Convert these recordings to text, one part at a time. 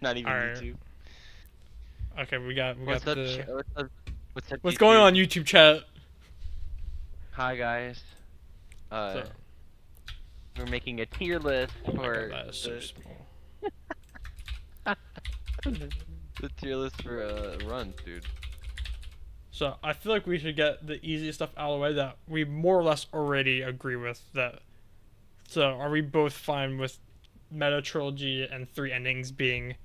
Not even Alright. YouTube. Okay, we got What's up? the. What's up? What's going on YouTube chat? Hi guys. So, We're making a tier list for that is so small. the tier list for runs, dude. So I feel like we should get the easy stuff out of the way that we more or less already agree with. That. So are we both fine with Meta Trilogy and 3 endings being?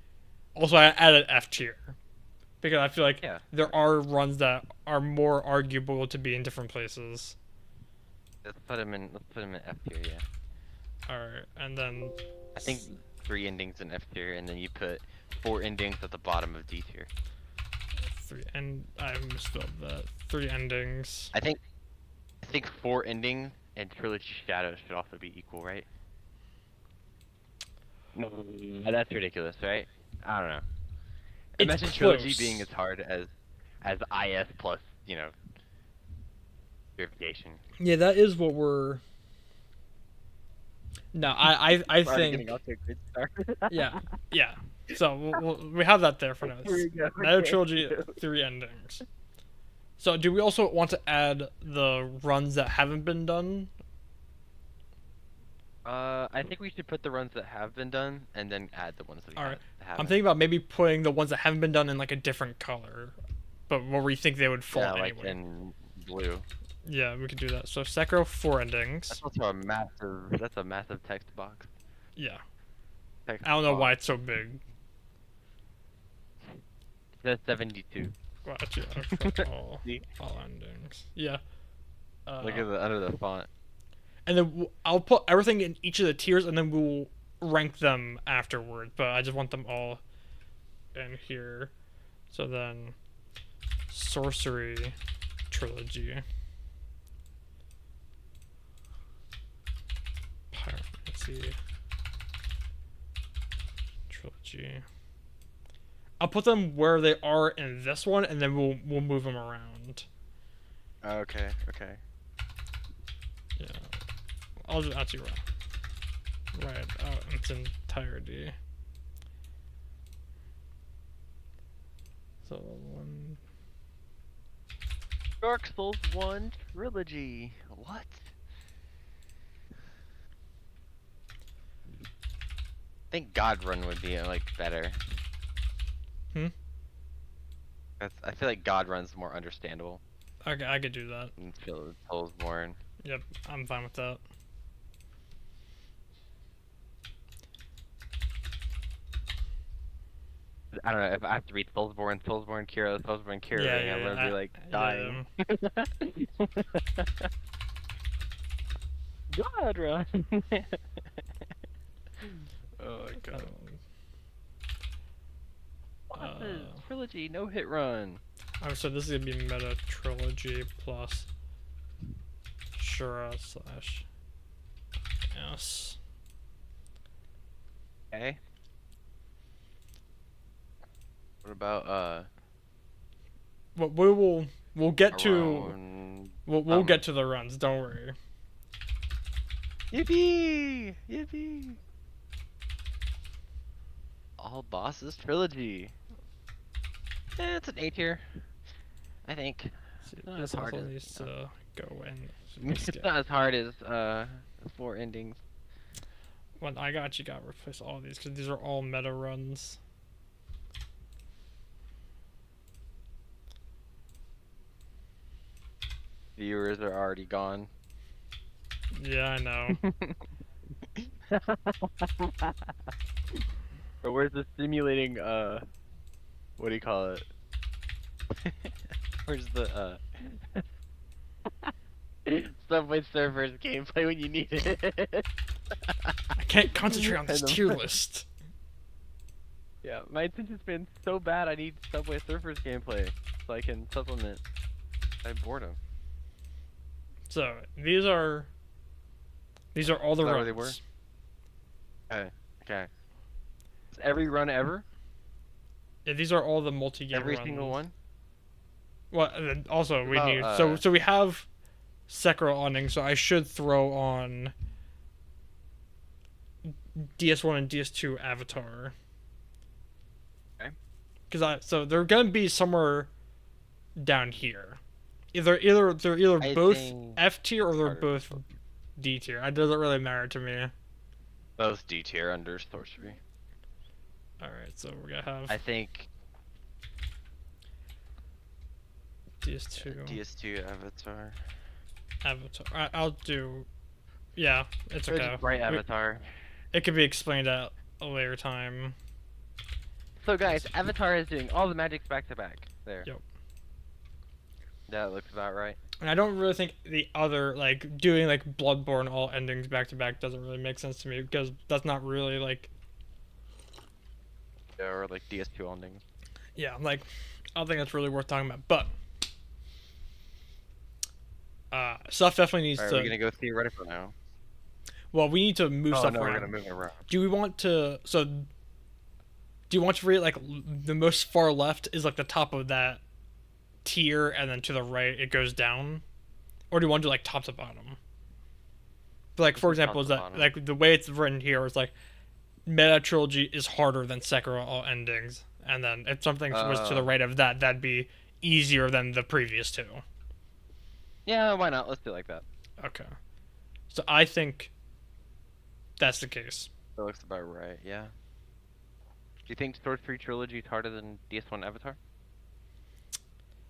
Also, I added F tier because I feel like there are runs that are more arguable to be in different places. Let's put them in F tier, yeah. Alright, and then I think 3 endings in F tier, and then you put 4 endings at the bottom of D tier. 3 and I misspelled that. 3 endings. I think 4 endings and Trilogy Shadow should also be equal, right? No, that's ridiculous, right? I don't know. Imagine Trilogy being as hard as IS plus, you know, purification. Yeah, that is what we're. No, I think. Getting off to a good start. yeah. So we have that there for now. Meta Trilogy, 3 endings. So do we also want to add the runs that haven't been done? I think we should put the runs that have been done and then add the ones that haven't. I'm thinking about maybe putting the ones that haven't been done in like a different color, but where we think they would fall anyway. Like in blue. Yeah, we could do that. So Sekiro 4 endings. That's also a massive text box. Yeah. I don't know why it's so big. That's 72. Gotcha. all endings. Yeah. Look at under the font. And then I'll put everything in each of the tiers, and then we'll rank them afterward. But I just want them all in here. So then, Sorcery Trilogy. Pyromancy Trilogy. I'll put them where they are in this one, and then we'll move them around. Okay. Yeah. I'll just actually write it out in its entirety. So one. Dark Souls 1 Trilogy. What? I think God Run would be like better. I feel like God Run's more understandable. Okay, I could do that. And feel Soulsborne. Yep, I'm fine with that. I don't know if I have to read Soulsborne, Kira, I'm literally like dying. God Run. Oh my god. Trilogy, no hit run. Alright, so this is gonna be Meta Trilogy plus Shura / S. Okay. What about Well, we'll get to we'll get to the runs. Don't worry. Yippee! Yippee! All Bosses Trilogy. It's an A tier, I think. It's not as hard as to go in. It's not as hard as 4 endings. Well, I got replace all these because these are all meta runs. Viewers are already gone. Yeah, I know. Or where's the simulating, what do you call it? Where's the, Subway Surfers gameplay when you need it? I can't concentrate on this tier list. Yeah, my attention's been so bad I need Subway Surfers gameplay so I can supplement my boredom. So, these are all the runs. They were? Okay. Is every run ever? Yeah, these are all the multi-game runs. Every single one? Well, and then also we need so we have Sekiro ending, so I should throw on DS1 and DS2 Avatar. So they're gonna be somewhere down here. They're either I both think F tier or it's they're harder than both sorcery. D tier. It doesn't really matter to me. Both D tier under sorcery. All right, so we're gonna have I think DS2 DS2 Avatar. Avatar. I'll do. Yeah, it's Or okay. just write Avatar. It could be explained at a later time. So guys, Avatar is doing all the magics back to back. There. Yep. That looks about right. And I don't really think the other, like, doing, like, Bloodborne all endings back-to-back doesn't really make sense to me, because that's not really, like... Yeah, or like DS2 endings. Yeah, like, I don't think that's really worth talking about, but... stuff definitely needs Alright, to... we're gonna go theoretical now. Well, we need to move stuff no, around. we're gonna move it around. Do we want to... So... Do you want to read, like, the most far left is, like, the top of that tier, and then to the right it goes down? Or do you want to do, like, top to bottom? But, like, for example, is that, like, the way it's written here is, like, Meta Trilogy is harder than Sekiro all endings. And then if something was to the right of that, that'd be easier than the previous two. Yeah, why not? Let's do it like that. Okay. So I think that's the case. That looks about right, yeah. Do you think Sorcery Trilogy is harder than DS1 Avatar?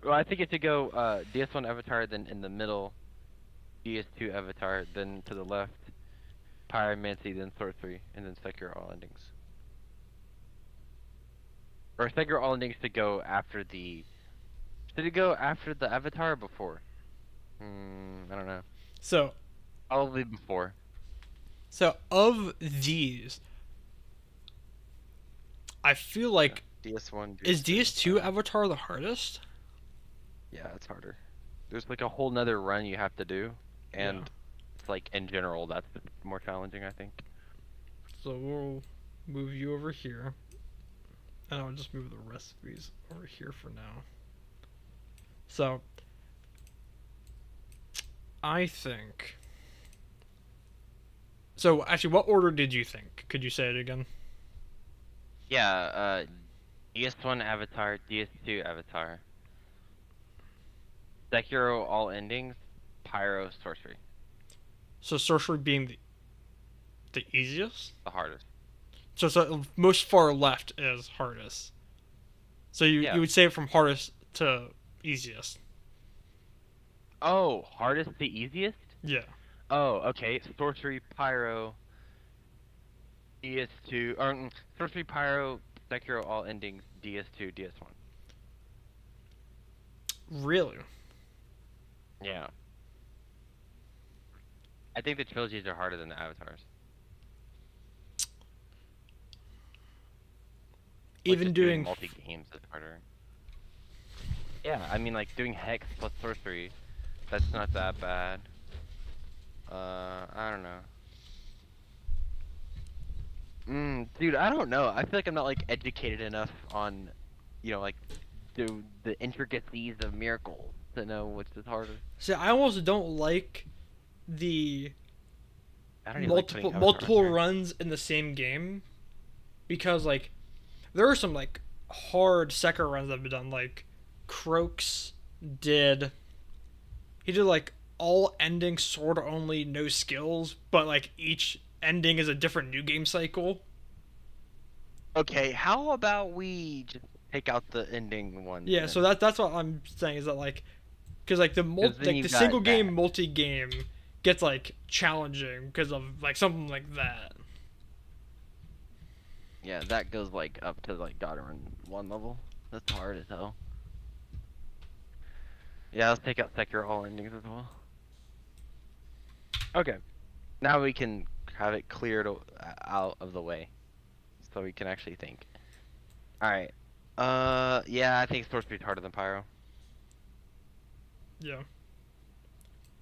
Well, I think it should go DS1 Avatar, then in the middle, DS2 Avatar, then to the left, Pyromancy, then Sorcery, and then Sekiro all endings. Or Sekiro all endings should go after the... Should it go after the Avatar or before? I don't know. So Probably before. So of these, I feel like DS1. is DS2 Avatar the hardest? Yeah, it's harder. There's like a whole nother run you have to do, and Yeah. it's like in general that's more challenging, I think. So we'll move you over here, and I'll just move the recipes over here for now. So I think. So actually, what order did you think? Could you say it again? Yeah, DS1 Avatar, DS2 Avatar. Sekiro all endings, Pyro Sorcery. So sorcery being the easiest. The hardest. So most far left is hardest. So you would say from hardest to easiest. Oh, hardest to easiest? Yeah. Oh, okay. Sorcery, Pyro, DS2, or Sorcery, Pyro, Sekiro all endings, DS2, DS1. Really? Yeah. I think the trilogies are harder than the avatars. Even doing multi games is harder. Yeah, I mean like doing Hex plus Sorcery, that's not that bad. I don't know. Dude, I don't know. I feel like I'm not like educated enough on, you know, like the intricacies of miracles to know which is harder. See, I almost don't like the I don't even like putting multiple Avatar in runs in the same game, because like there are some like hard Sekiro runs that have been done. Like Croaks did, he did like all ending sword only, no skills, but like each ending is a different new game cycle. Okay, how about we just take out the ending one? Yeah, then? so that's what I'm saying is that like, because like the single game multi game gets like challenging because of like something like that. Yeah, that goes like up to like God Run 1 level. That's hard as hell. Yeah, let's take out Sekiro all endings as well. Okay, now we can have it cleared out of the way, so we can actually think. All right. Yeah, I think Sorcery's harder than Pyro. Yeah.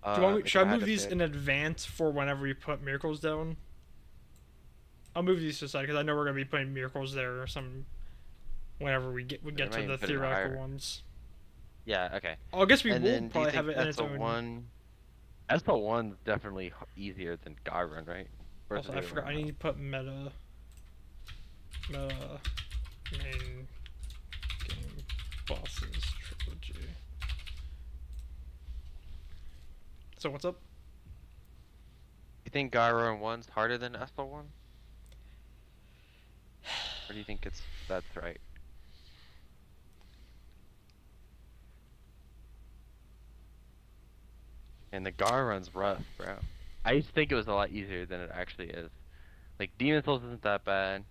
Do you want me, should I move these pick. in advance for whenever we put miracles down? I'll move these to the side because I know we're gonna be putting miracles there or some whenever we get to the theoretical ones. Yeah. Okay. Oh, I guess we and will then, probably have it in its own. SL1's definitely easier than God Run, right? Also, I forgot. I need to put meta main So what's up? You think Gyro 1's harder than SL1? Or do you think that's right? And the Gyro run's rough, bro. I used to think it was a lot easier than it actually is. Like, Demon Souls isn't that bad.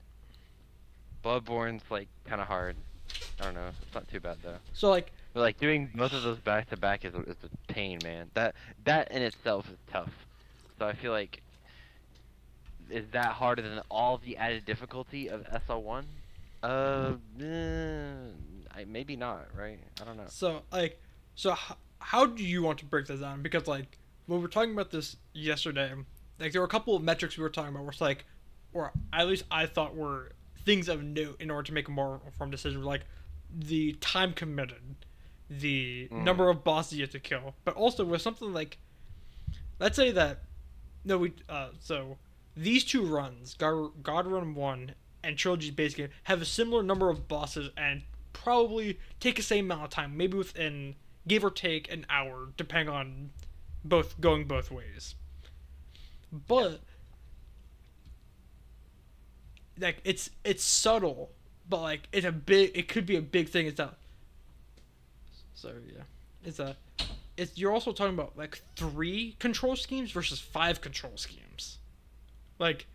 Bloodborne's, like, kind of hard. I don't know. It's not too bad, though. So like, But, like, doing both of those back-to-back is a pain, man. That in itself is tough. So I feel like, is that harder than all the added difficulty of SL1? Maybe not, right? I don't know. so like, so how do you want to break this down? Because like, when we were talking about this yesterday, like there were a couple of metrics we were talking about where it's like, or at least I thought were things of note in order to make a more informed decision, like the time committed, the number of bosses you have to kill, but also with something like, let's say that, no, so these two runs, God Run 1 and Trilogy Base Game, have a similar number of bosses and probably take the same amount of time, maybe within, give or take, an hour, depending on going both ways. But like it's subtle, but like it could be a big thing. So yeah, you're also talking about like 3 control schemes versus 5 control schemes, like,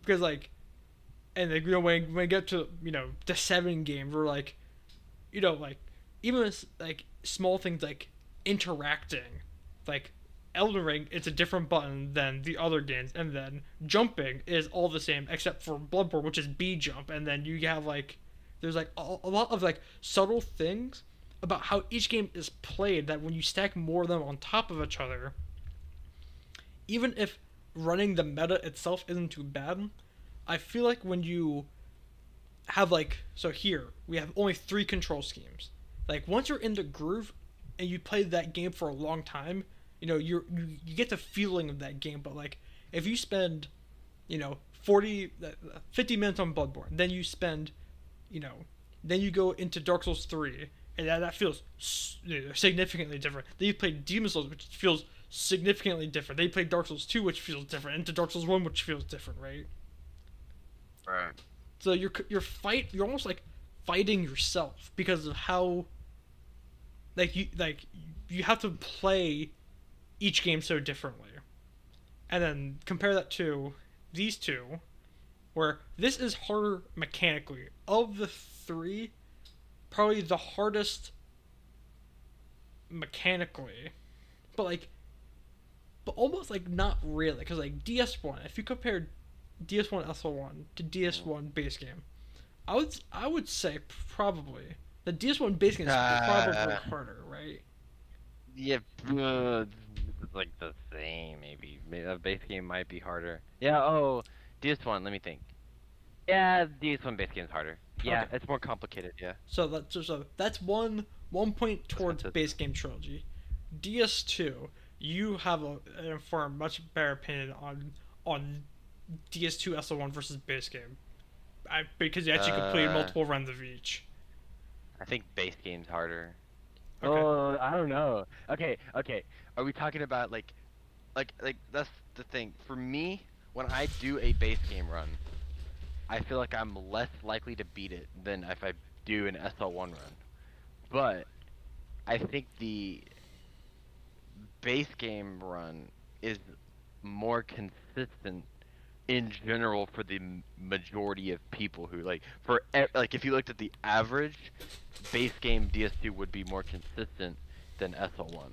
because like, and like, when we get to the 7 games, we're like, like, even with, like, small things like interacting, like Elden Ring, it's a different button than the other games, and then jumping is all the same except for Bloodborne, which is B jump, and then you have like, there's like a lot of like subtle things about how each game is played that when you stack more of them on top of each other, even if running the meta itself isn't too bad, I feel like when you have like, so here we have only 3 control schemes. Like once you're in the groove and you play that game for a long time, you get the feeling of that game. But like if you spend 50 minutes on Bloodborne, then you spend then you go into Dark Souls 3, and that feels significantly different. Then you play Demon Souls, which feels significantly different. Then you play Dark Souls 2, which feels different, into Dark Souls 1, which feels different, right? Right. So you're almost like fighting yourself because of how you have to play each game so differently. And then compare that to these two, where this is harder mechanically. Of the 3, probably the hardest mechanically, but almost like not really, because like DS1, if you compare DS1 SL1 to DS1 base game, I would say probably the DS1 base game is probably harder, right? Yeah, it's like the same, maybe. A base game might be harder. Yeah, oh, DS1, let me think. Yeah, DS1 base game's harder. Yeah, Okay. it's more complicated, yeah. So that's one point towards base game trilogy. DS2, you have for a much better opinion on DS2 SL1 versus base game, because you actually completed multiple runs of each. I think base game's harder. Okay. Oh, I don't know. Okay. Are we talking about like that's the thing. For me, when I do a base game run, I feel like I'm less likely to beat it than if I do an SL1 run. But I think the base game run is more consistent in general for the majority of people who like like if you looked at the average base game, DS2 would be more consistent than SL1.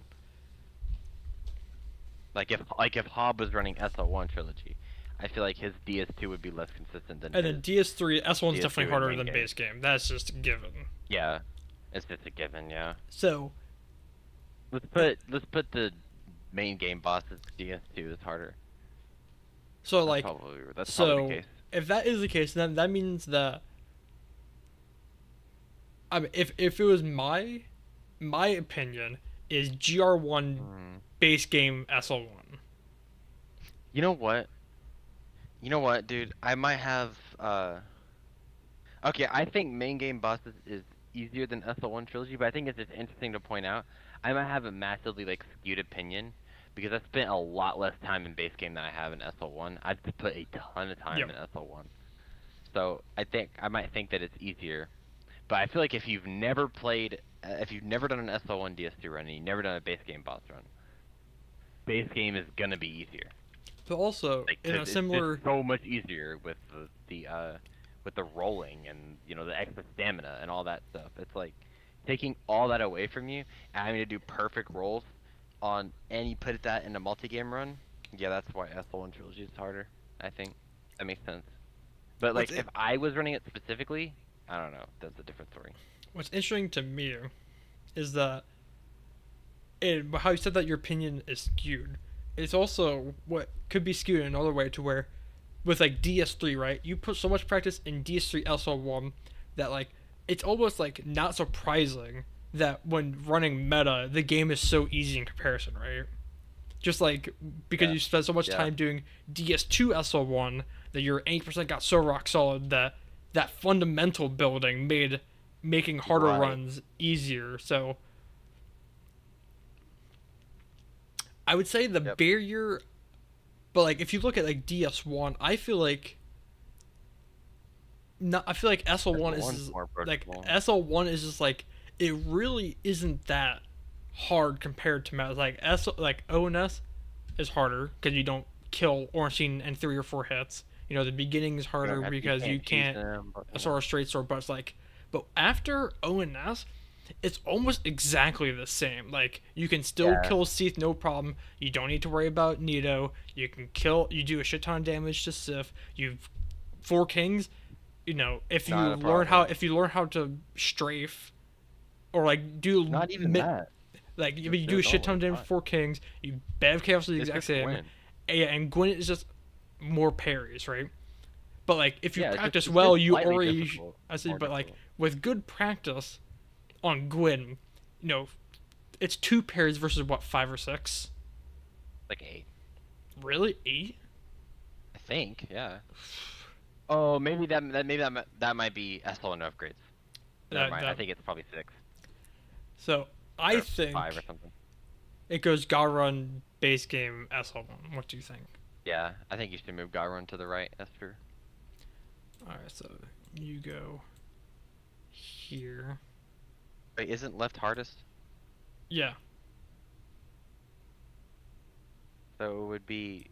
Like if Hob was running SL1 trilogy, I feel like his DS2 would be less consistent than And his then DS3 S1 is DS2 definitely in harder main than game. base game. That's just a given. Yeah, it's just a given. Yeah. So Let's put the main game bosses DS2 is harder. so That's like probably the case. if that is the case, then that means that, I mean, if it was my opinion, is GR1 base game SL1. You know what? Dude? I might have okay, I think main game bosses is easier than SL1 trilogy, but I think it's just interesting to point out. I might have a massively like skewed opinion because I spent a lot less time in base game than I have in SL1. I've put a ton of time Yep. in SL1, so I think I might think that it's easier. But I feel like if you've never played, if you've never done an SL1 DS2 run and you've never done a base game boss run, base game is gonna be easier. But also Like, in 'cause a it's just similar, so much easier with with the rolling and the extra stamina and all that stuff. It's like taking all that away from you and having to do perfect rolls on and you put that in a multi-game run. Yeah, that's why SL1 Trilogy is harder. I think that makes sense. But what's like it, if I was running it specifically, I don't know. That's a different story. what's interesting to me is that how you said that your opinion is skewed. It's also what could be skewed in another way to where, with like DS3, right? You put so much practice in DS3 SL1 that like it's almost like not surprising that when running meta, the game is so easy in comparison, right? Just like because Yeah. you spent so much Yeah. time doing DS2 SL1 that your 8% got so rock solid that that fundamental building made making harder Right. runs easier. So I would say the Yep. barrier, but like if you look at like DS1, I feel like not. I feel like SL1 is SL1's just, more like approachable. SL1 is just like it really isn't that hard compared to Meta. Like like ONS is harder because you don't kill Ornstein in 3 or 4 hits. You know the beginning is You don't harder have, you because you can't cheese can't them, but a sort of straight sword, but it's like, but after ONS, it's almost exactly the same. Like you can still yeah. kill Seath no problem. You don't need to worry about Nito. You can kill. You do a shit ton of damage to Sif. You've 4 kings. You know if you Not a learn problem. how to strafe, or like do Not even that. like Just you do do a it shit ton of normally, damage fine. to 4 kings. You Bev Chaos is the It's exact just same. Gwyn. And Gwyn is just more parries, right? But like if you Yeah, practice it's well, just you slightly already difficult. I see. More But like difficult. with good practice on Gwyn, you know, it's 2 parries versus what 5 or 6. Like 8. Really 8? I think, yeah. Oh, maybe that might be SL1 upgrades. Never That mind. I that. think it's probably 6 So I or 5 or think something. it goes Garun base game SL1. What do you think? Yeah, I think you should move Garun to the right. That's true. All right, so you go here. Wait, isn't left hardest? Yeah, So it would be.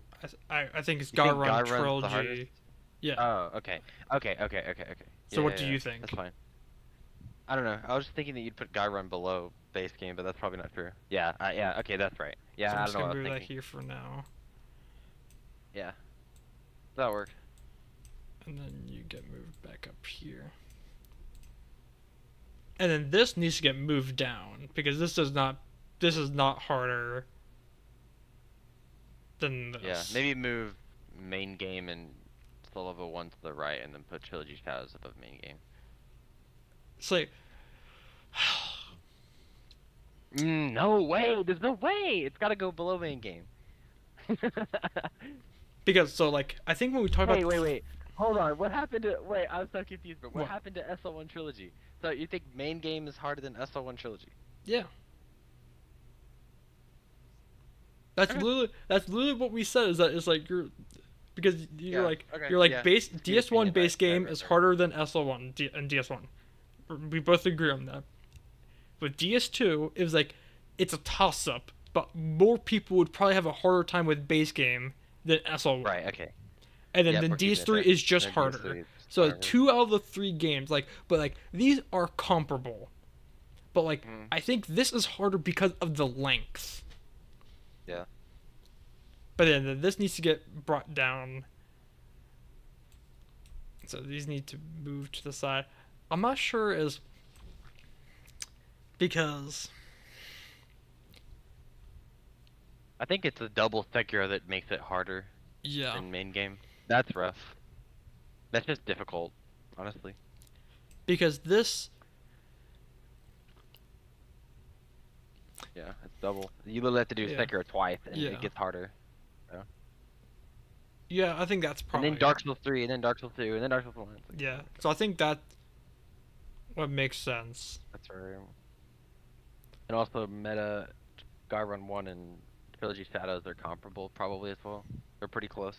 I think it's You think Garun Garun's the hardest? trilogy. Yeah. Oh, okay. Okay. So Yeah, what yeah, do yeah. you think? That's fine. I don't know. I was just thinking that you'd put Garun below base game, but that's probably not true. Yeah, yeah. Okay, that's right. Yeah, So I'm I don't just know gonna what I was move that thinking. here for now, Yeah, that works. and then you get moved back up here. And then this needs to get moved down because this is not harder than Yeah, this. maybe move main game and soul level 1 to the right, and then put Trilogy Shadows above main game. It's like No way! There's no way! It's gotta go below main game. because so like I think when we talk about Wait. Hold on. What happened to? Wait, I'm so confused. But what What? happened to SL1 Trilogy? So you think main game is harder than SL1 Trilogy? Yeah, Okay. that's literally what we said. Is that it's like because Yeah, okay, you're like yeah. base Skewed DS1 opinion, base game right. is harder than SL1 and DS1. We both agree on that. With DS2, it was like it's a toss up, but more people would probably have a harder time with base game than SL1. Right, okay. And then Yeah, the we're keeping it DS3 there. is just Then harder. DS3 is So harder. 2 out of the 3 games, like, but like these are comparable. But like Mhm. I think this is harder because of the length. Yeah. But then this needs to get brought down. So these need to move to the side. I'm not sure as because I think it's a double Sekiro that makes it harder yeah, in main game. That's rough. That's just difficult, honestly. because this Yeah, it's double. You literally have to do Yeah. Sekiro twice, and Yeah. it gets harder. yeah, I think that's And probably then Dark Souls 3, and then Dark Souls 2, and then Dark Souls 1. It's like, yeah. So I think that what makes sense. that's right. And also meta Garrun 1 and Trilogy Shadows are comparable probably as well. They're pretty close.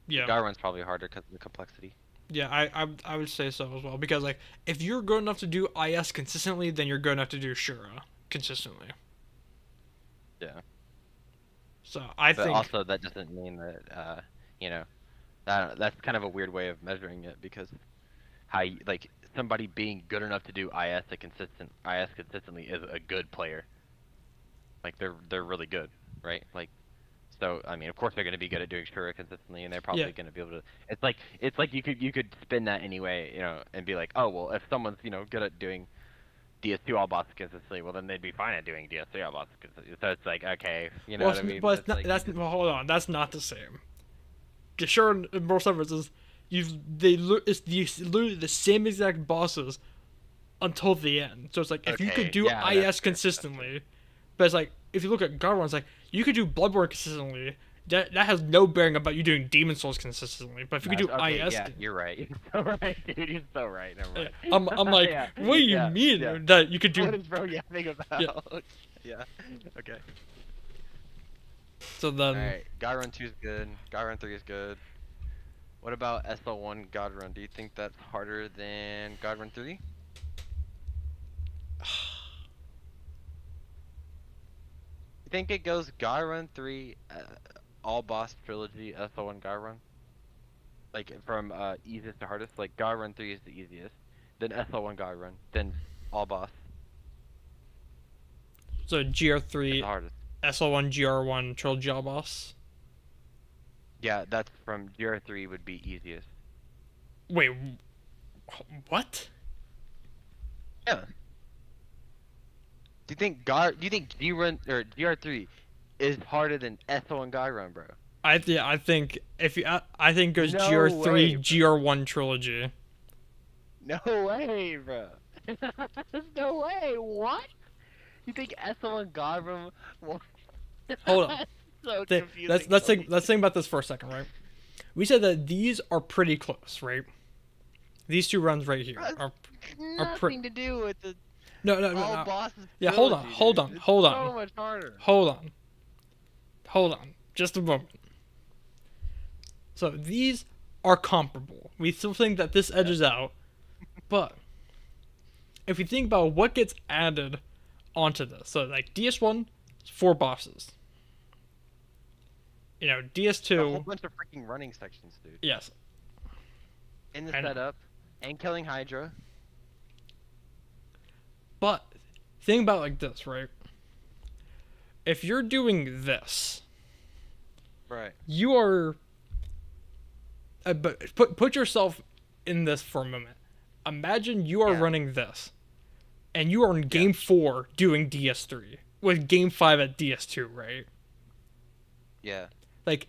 Yeah. Garrun's probably harder because of the complexity. Yeah, I would say so as well because like if you're good enough to do IS consistently, then you're good enough to do Shura consistently. Yeah. So I But think also that doesn't mean that you know, that's kind of a weird way of measuring it because like somebody being good enough to do IS consistently is a good player. Like they're really good, right? Like so I mean of course they're going to be good at doing Shura consistently and they're yeah. probably going to be able to it's like you could spin that anyway, and be like, "Oh, well, if someone's, good at doing DS2 all bosses consistently, well then they'd be fine at doing DS3 all bosses consistently." So it's like, okay, you know Well, what I mean? but it's It's not, like you that's just well, hold on. That's not the same. Shura in most instances, it's literally the same exact bosses until the end. So it's like if you could okay, do yeah, IS that's true. That's true. consistently, but it's like if you look at God it's like you could do Bloodborne consistently. That has no bearing about you doing Demon Souls consistently. But if you could do Okay, IS, yeah, you're right. You're so right, dude. You're so right. Never mind. I'm like, Yeah, what do you yeah, mean yeah. that you could What do? is bro yapping Yeah. about? Yeah. Okay. So then, Alright, God Run 2 is good. God Run 3 is good. What about SL1 God Run? Do you think that's harder than God Run 3? You think it goes God Run 3, all boss trilogy, SL1 God Run? Like from easiest to hardest? Like God Run 3 is the easiest, then SL1 God Run, then all boss so is GR3, the hardest. SL1, GR1, Trilogy boss. Yeah, that's from GR3 would be easiest. Wait, what? Yeah. Do you think G Run or GR3 is harder than SL1 God Run, bro? I think if you I think it goes No GR3, way, bro. GR1 trilogy. No way, bro. There's no way. What? You think SL1 God Run? Hold on. So Let's confusing. let's think about this for a second, right? We said that these are pretty close, right? These two runs right here Has are nothing to do with the all no. bosses. Yeah, Trilogy, hold dude. on, It's hold so on, much harder. hold on, just a moment. So these are comparable. We still think that this edges out, but if we think about what gets added onto this, so like DS1, 4 bosses. You know, A whole DS2, bunch of freaking running sections, dude. yes, In the I know. setup, and killing Hydra. But think about it like this, right? If you're doing this, Right. you are. But put yourself in this for a moment. Imagine you are Yeah. running this, and you are in game 4 doing DS3 with game 5 at DS2, right? Yeah. Like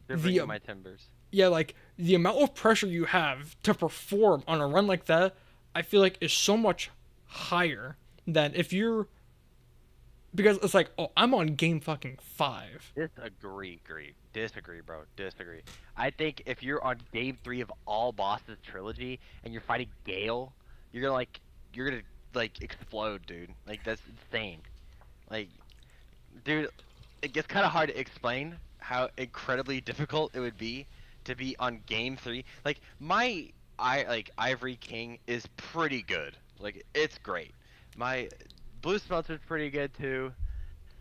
They're the bringing my timbers. yeah, like the amount of pressure you have to perform on a run like that, I feel like is so much higher than if you're because it's like, oh, I'm on game fucking 5. Disagree, bro. Disagree. I think if you're on game 3 of all bosses trilogy and you're fighting Gale, you're gonna like explode, dude. Like that's insane. Like, dude, it gets kind of hard to explain how incredibly difficult it would be to be on game 3. Like Ivory King is pretty good. Like it's great. My Blue Smelter's pretty good too.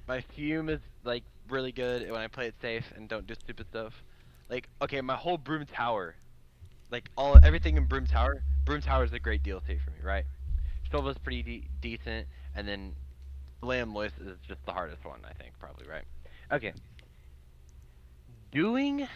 My Fume is like really good when I play it safe and don't do stupid stuff. Like, okay, my whole Broom Tower, like everything in Broom Tower. Broom Tower is a great DLC for me, right? Shovel's pretty decent, and then Lambless is just the hardest one, I think, probably, right? Okay. Doing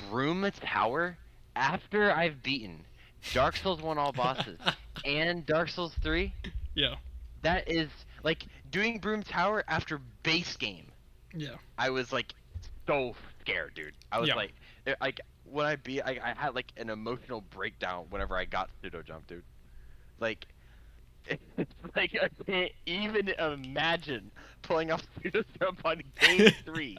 Broom Tower after I've beaten Dark Souls 1 all bosses and Dark Souls 3, Yeah. that is like doing Broom Tower after base game. Yeah. I was like so scared, dude. I was Yeah. like when I beat, I had like an emotional breakdown whenever I got pseudo jump, dude. Like, it's like I can't even imagine pulling off pseudo jump on game 3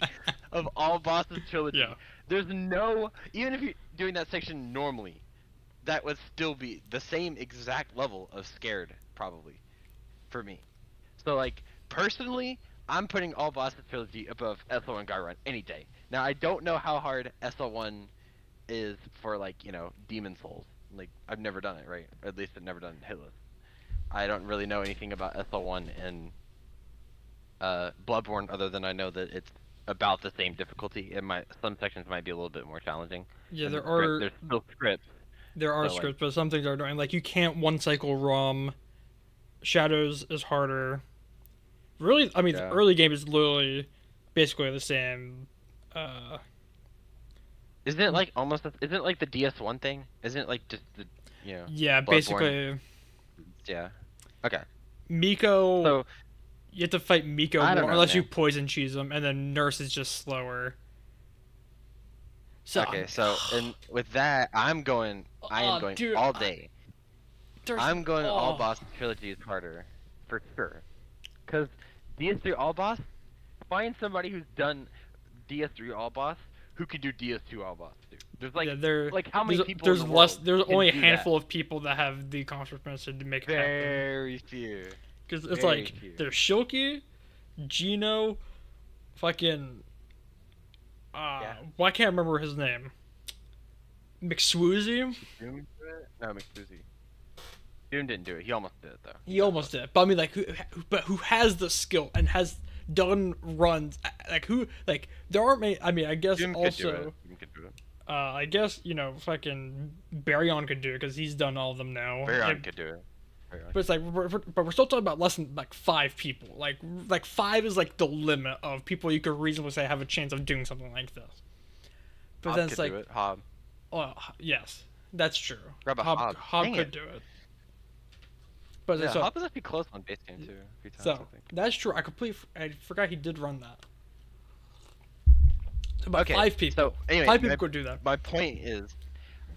of all bosses trilogy. Yeah. There's even if you're doing that section normally, that would still be the same exact level of scared, probably, for me. So like personally, I'm putting all bosses trilogy above SL1 God Run any day. Now I don't know how hard SL1 is for like Demon Souls. Like I've never done it, right? Or at least I've never done Hitless. I don't really know anything about SL1 and Bloodborne other than I know that it's about the same difficulty. Some sections might be a little bit more challenging. Yeah, And there's still scripts. there are So like scripts, but some things are annoying. Like you can't one cycle ROM. Shadows is harder. Really, I mean, the yeah. early game is literally basically the same. Uh, Isn't it like almost? Isn't it like the DS1 thing? Isn't it like just the yeah, Bloodborne? basically. Yeah. Okay. Miko, So you have to fight Miko I more don't know, unless you man. poison cheese him, and then Nurse is just slower. So Okay, so and with that, I am going oh, dude, all day. there's I'm going all oh, boss trilogy is harder, for sure. Cause DS3 all boss, find somebody who's done DS3 all boss who can do DS2 all boss too. There's yeah, there. like how many There's, people in there's the less. world There's can only a do handful that? of people that have the accomplishments to make it happen. Very few. Because it's Very like few. there's Shilky, Gino, fucking. Yeah. Why can't I remember his name? McSwoozy. Doom did it? No, McSuzy. Doom didn't do it. He almost did it though. He almost did, but I mean, like, who has the skill and has done runs? Like, who? Like, there aren't many. I mean, I guess Doom could do also. it. Doom could do it. I guess fucking Baryon could do it because he's done all of them now. Baron could do it. But it's like, but we're still talking about less than like 5 people. Like 5 is like the limit of people you could reasonably say have a chance of doing something like this. But Hob then could it's like, do it. Hob. oh yes, that's true. Grab a Hob. Hob Dang could it. do it. But Yeah, so, Hob was actually close on base game too. A few times, so I think. that's true. I forgot he did run that. So about Okay, 5 people. so anyway, 5 people could do that. My point is,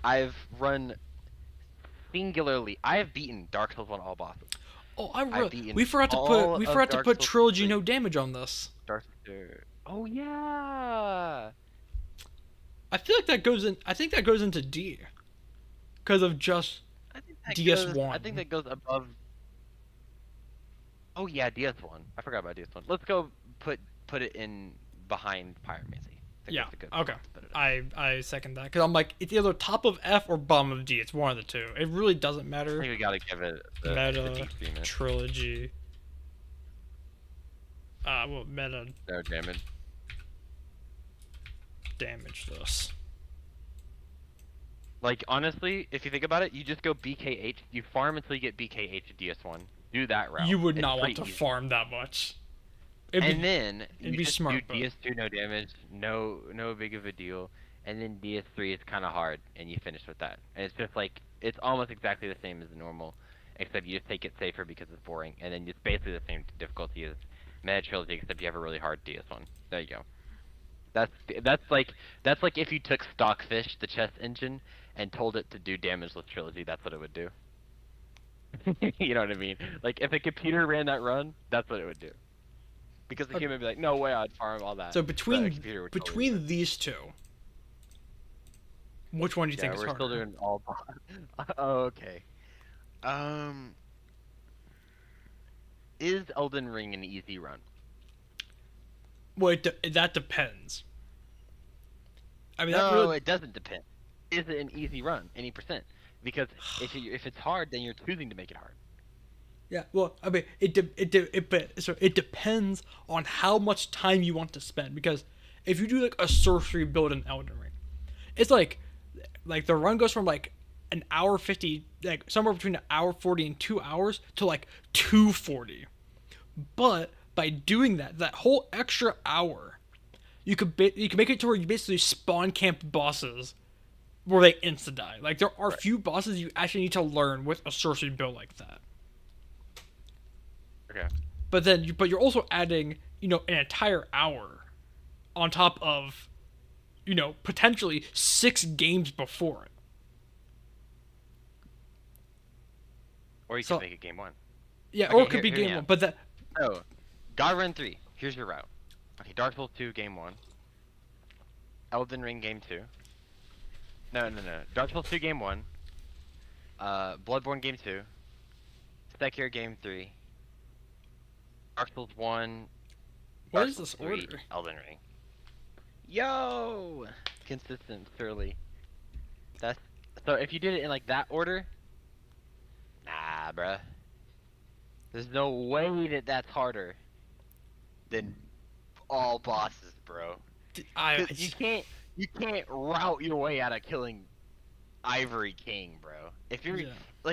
I've run singularly. I have beaten Dark Souls 1 all bosses. Oh, beaten we forgot to all put of Dark Souls trilogy 3. no damage on this. Dark Souls. Oh yeah. I feel like that goes in. I think that goes into D, because of just I think that DS1. Goes, I think that goes above. Oh yeah, DS1. I forgot about DS1. Let's go put it in behind Pyromancy. I think Yeah. that's a good Okay. spot to put it in. I second that because I'm like it's either top of F or bottom of D. It's one of the two. It really doesn't I matter. think we gotta give it the Meta DC, man. trilogy. Well, meta No damage. damage this. Like honestly, if you think about it, you just go BKH. You farm until you get BKH at DS1. Do that route. You would It's not want pretty to easy. farm that much. Then it'd you be just smart, do but- DS2 no damage, no big of a deal, and then DS3 is kind of hard, and you finish with that. And it's just like it's almost exactly the same as the normal, except you just take it safer because it's boring, and then it's basically the same difficulty as Meta Trilogy, except you have a really hard DS1. There you go. That's like if you took Stockfish, the chess engine, and told it to do damageless trilogy. That's what it would do. You know what I mean? Like if a computer ran that run, that's what it would do. Because the human would be like, no way, I'd farm all that. So But a between computer would totally do it. these two, which one do you think is we're harder? still doing all. Oh, okay. Is Elden Ring an easy run? Well, that depends. I mean, that No, really, it doesn't depend. Is it an easy run? Any percent? Because if it's hard, then you're choosing to make it hard. yeah. Well, I mean, it depends on how much time you want to spend. Because if you do like a sorcery build in Elden Ring, it's like the run goes from like an hour 50, like somewhere between an hour 40 and 2 hours to like 240. But by doing that whole extra hour, you could make it to where you basically spawn camp bosses where they insta die. Like there are few bosses you actually need to learn with a sorcery build like that. Okay. But you're also adding an entire hour on top of potentially 6 games before it. Or you So- can make it game 1. Yeah, Okay, or it could be hear me game out. 1. But that So, God Run 3. Here's your route. Okay, Dark Souls 2 game 1. Elden Ring game 2. No. Dark Souls 2 game 1. Bloodborne game 2. Sekiro game 3. Dark Souls 1, What Dark is Souls this 3, order? Elden Ring. Yo! Consistent, surely. That's so if you did it in like that order, nah, bruh. There's no way that that's harder than all bosses, bro. I Cause you can't route your way out of killing Ivory King, bro. yeah.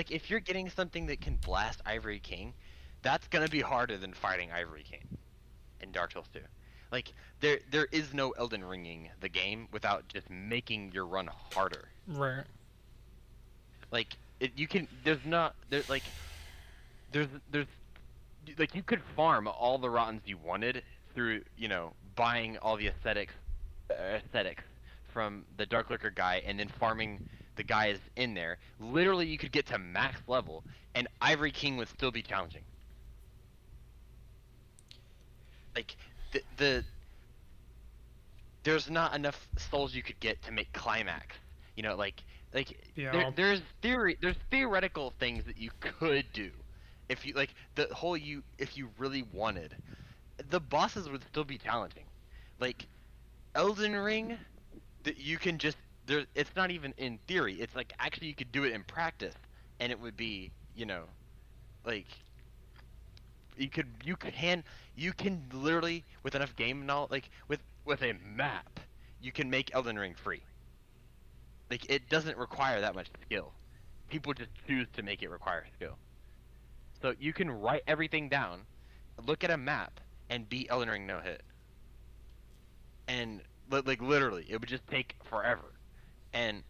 If you're getting something that can blast Ivory King, that's gonna be harder than fighting Ivory King in Dark Souls 2. Like there is no Elden Ringing the game without just making your run harder. Right. Like you can there's like you could farm all the rottens you wanted through buying all the aesthetics from the Dark Lurker guy and then farming the guys in there. Literally, you could get to max level, and Ivory King would still be challenging. Like the there's not enough souls you could get to make climax. Yeah. There's theoretical things that you could do if you if you really wanted. The bosses would still be challenging. Like Elden Ring, that you can just there. It's not even in theory. It's like actually you could do it in practice, and it would be like you can literally with enough game knowledge, like with a map, you can make Elden Ring free. Like it doesn't require that much skill. People just choose to make it require skill. So you can write everything down, look at a map, and beat Elden Ring no hit. And like literally, it would just take forever. And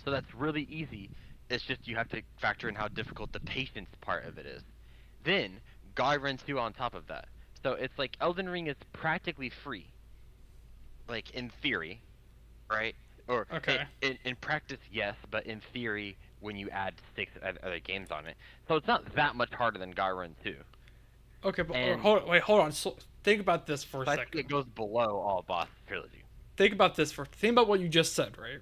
so that's really easy. It's just you have to factor in how difficult the patience part of it is. Then God runs 2 on top of that. So it's like Elden Ring is practically free. Like in theory, right? Or Okay. in practice, yes, but in theory, when you add 6 other games on it, so it's not that much harder than God Run 2. Okay, but And hold on. So, think about this for a so I think second. it goes below all boss trilogy. Think about what you just said, right?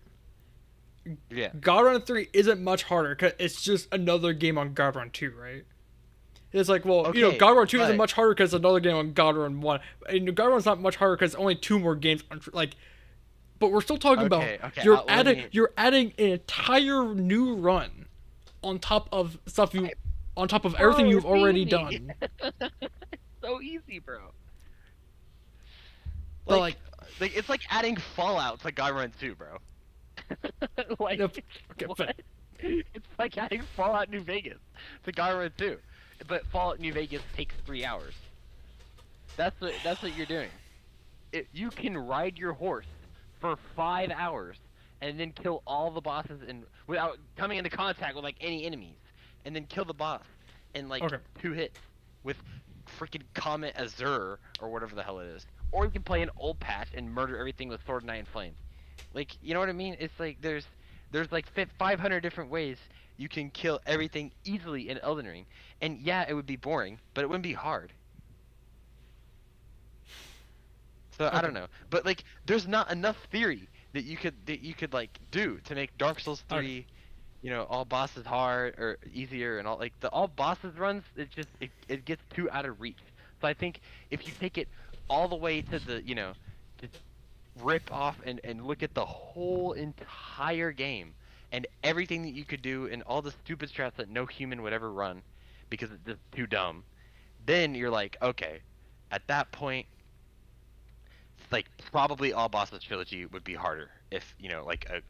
Yeah. God Run 3 isn't much harder because it's just another game on God Run 2, right? It's like, well, Okay, God Run 2 isn't but much harder because it's another game on God Run 1. And God Run's not much harder because it's only 2 more games on, like, but we're still talking about okay, you're adding an entire new run on top of on top of everything you've it's already easy. done. So easy, bro. But Like it's like adding Fallout to God Run 2, bro. Like okay, what? It's like adding Fallout New Vegas to God Run 2. But Fallout New Vegas takes 3 hours. That's what you're doing. You can ride your horse for 5 hours and then kill all the bosses without coming into contact with like any enemies, and then kill the boss in like Okay. 2 hits with freaking Comet Azure or whatever the hell it is. Or you can play an old patch and murder everything with Sword of Night and Flame. Like, you know what I mean? It's like there's like 500 different ways you can kill everything easily in Elden Ring. And yeah, it would be boring, but it wouldn't be hard. So I don't know, but like, there's not enough theory that you could like do to make Dark Souls 3, all bosses hard or easier and all like the all bosses runs. It gets too out of reach. So I think if you take it all the way to the to rip off and look at the whole entire game and everything that you could do and all the stupid strats that no human would ever run because it's just too dumb, then you're like, okay, at that point, like probably all bosses trilogy would be harder if like a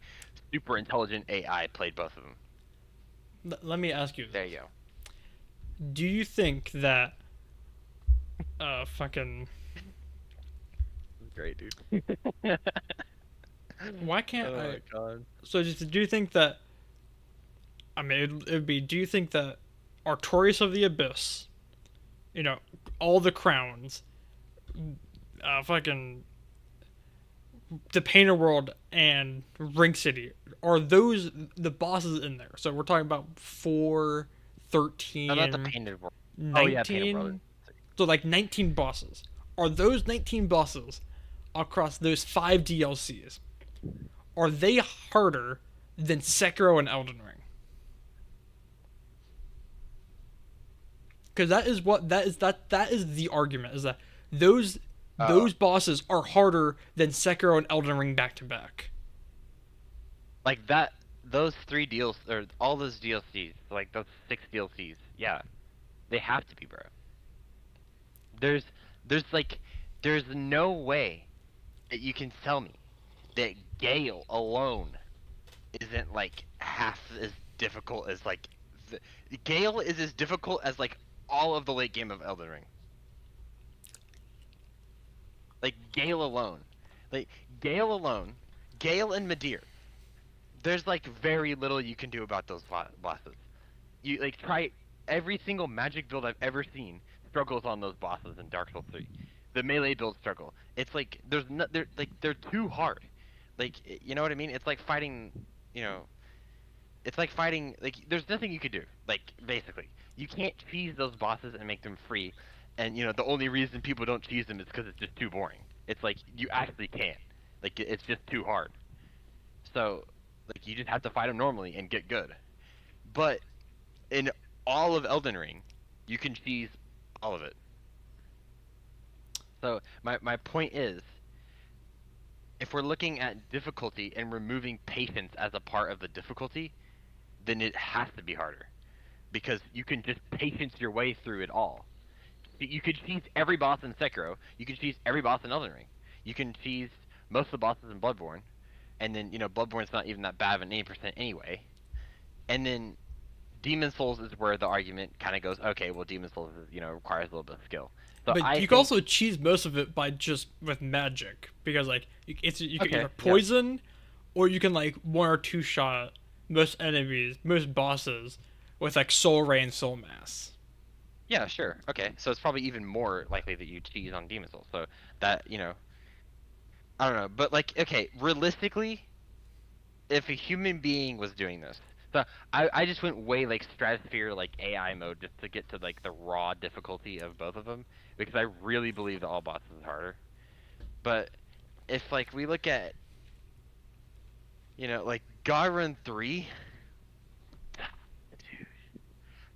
super intelligent AI played both of them. Let me ask you. There you go. Do you think that fucking Great, dude. why can't Oh I my god. so just do you think that I mean it'd be do you think that Artorias of the Abyss, all the crowns, fucking the Painter World and Ring City, are those the bosses in there? So we're talking about 4, 13, How about the Painted World? 19, Oh yeah, Painted World. so like 19 bosses. Are those 19 bosses across those 5 DLCs, are they harder than Sekiro and Elden Ring? because that is what that is the argument, is that those Oh, those bosses are harder than Sekiro and Elden Ring back to back. like that. Those three deals, or all those DLCs, like those six DLCs. Yeah, they have to be, bro. There's, there's like, there's no way that you can tell me that Gale alone isn't like half as difficult as like the, Gale is as difficult as like all of the late game of Elden Ring. Like Gale alone, like Gale alone, Gale and Midir. There's like very little you can do about those bosses. You like try every single magic build I've ever seen struggles on those bosses in Dark Souls 3. The melee builds struggle. It's like there's no they're too hard. Like you know what I mean? It's like fighting, you know, it's like fighting like there's nothing you could do. Like basically, you can't cheese those bosses and make them free. And you know the only reason people don't cheese them is because it's just too boring. It's like you actually can't. Like it's just too hard. So like you just have to fight them normally and get good. But in all of Elden Ring, you can cheese all of it. So my point is, if we're looking at difficulty and removing patience as a part of the difficulty, then it has to be harder because you can just patience your way through it all. You could cheese every boss in Sekiro. You can cheese every boss in Elden Ring. You can cheese most of the bosses in Bloodborne, and then you know Bloodborne's not even that bad of an 80% anyway. And then Demon Souls is where the argument kind of goes. Okay, well Demon Souls is, you know, requires a little bit of skill. So But I you can also think cheese most of it by just with magic, because like you can okay, either yeah, poison, or you can like one or two shot most enemies, most bosses with like Soul Ray and Soul Mass. yeah, sure, okay. So it's probably even more likely that you cheese on Demon Souls. So that you know, I don't know, but like okay, realistically, if a human being was doing this, so I just went way like stratosphere like AI mode just to get to like the raw difficulty of both of them because I really believe that all bosses is harder. But if like we look at you know like Garun 3, dude,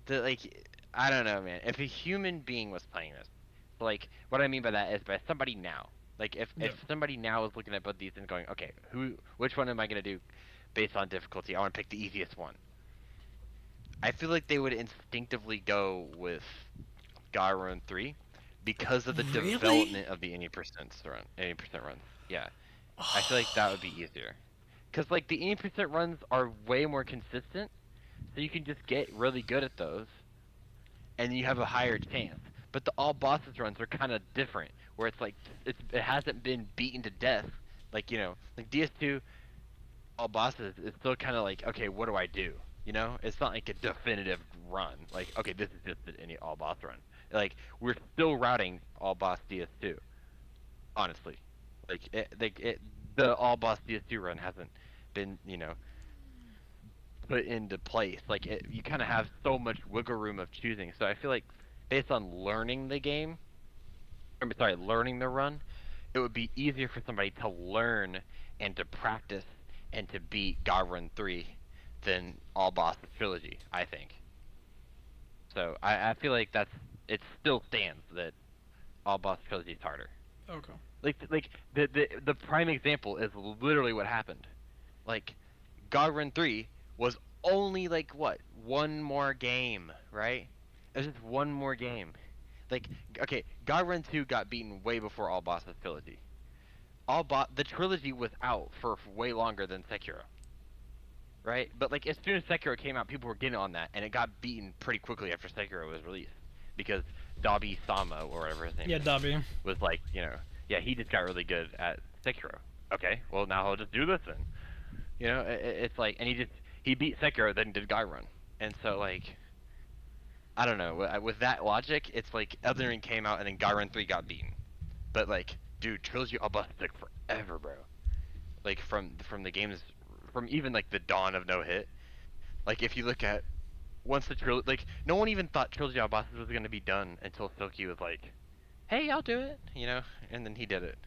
the like I don't know man. If a human being was playing this, like what I mean by that is by somebody now. Like Yeah. if somebody now is looking at both these and going, okay, which one am I gonna do based on difficulty? I want to pick the easiest one. I feel like they would instinctively go with Garun 3 because of the Really? development of the 80% runs. Yeah, I feel like that would be easier. Cause like the 80% runs are way more consistent, so you can just get really good at those, and you have a higher chance. But the all bosses runs are kind of different, where it's like it hasn't been beaten to death, like you know, like DS2 all bosses, it's still kind of like, okay, what do I do? You know, it's not like a definitive run. Like, okay, this is just any all boss run. Like, we're still routing all boss DS2, honestly. The all boss DS2 run hasn't been, you know, put into place. Like, you kind of have so much wiggle room of choosing. So I feel like, based on learning the game, sorry, learning the run, it would be easier for somebody to learn and to practice and to beat Garrun 3 than All Boss Trilogy, I think. So I feel like it still stands that All Boss Trilogy is harder. Okay. Like the prime example is literally what happened. Like Garrun 3 was only like what? One more game, right? It was just one more game. Like okay, Garrun 2 got beaten way before All Boss Trilogy. The trilogy was out for way longer than Sekiro, right? But like as soon as Sekiro came out, people were getting on that, and it got beaten pretty quickly after Sekiro was released because Dabi Sama or whatever his name Yeah, is Dobby. was like, you know, yeah, he just got really good at Sekiro. Okay, well now I'll just do this then. You know, it's like, and he beat Sekiro, then did Guy Run, and so like. I don't know. With that logic, it's like Elden Ring came out and then Garrun 3 got beaten. But like, dude, Trilogy all Boss took forever, bro. Like from the games, from even like the dawn of No Hit. Like if you look at once the trilogy, like no one even thought Trilogy all Bosses was gonna be done until Silky was like, "Hey, I'll do it," you know, and then he did it,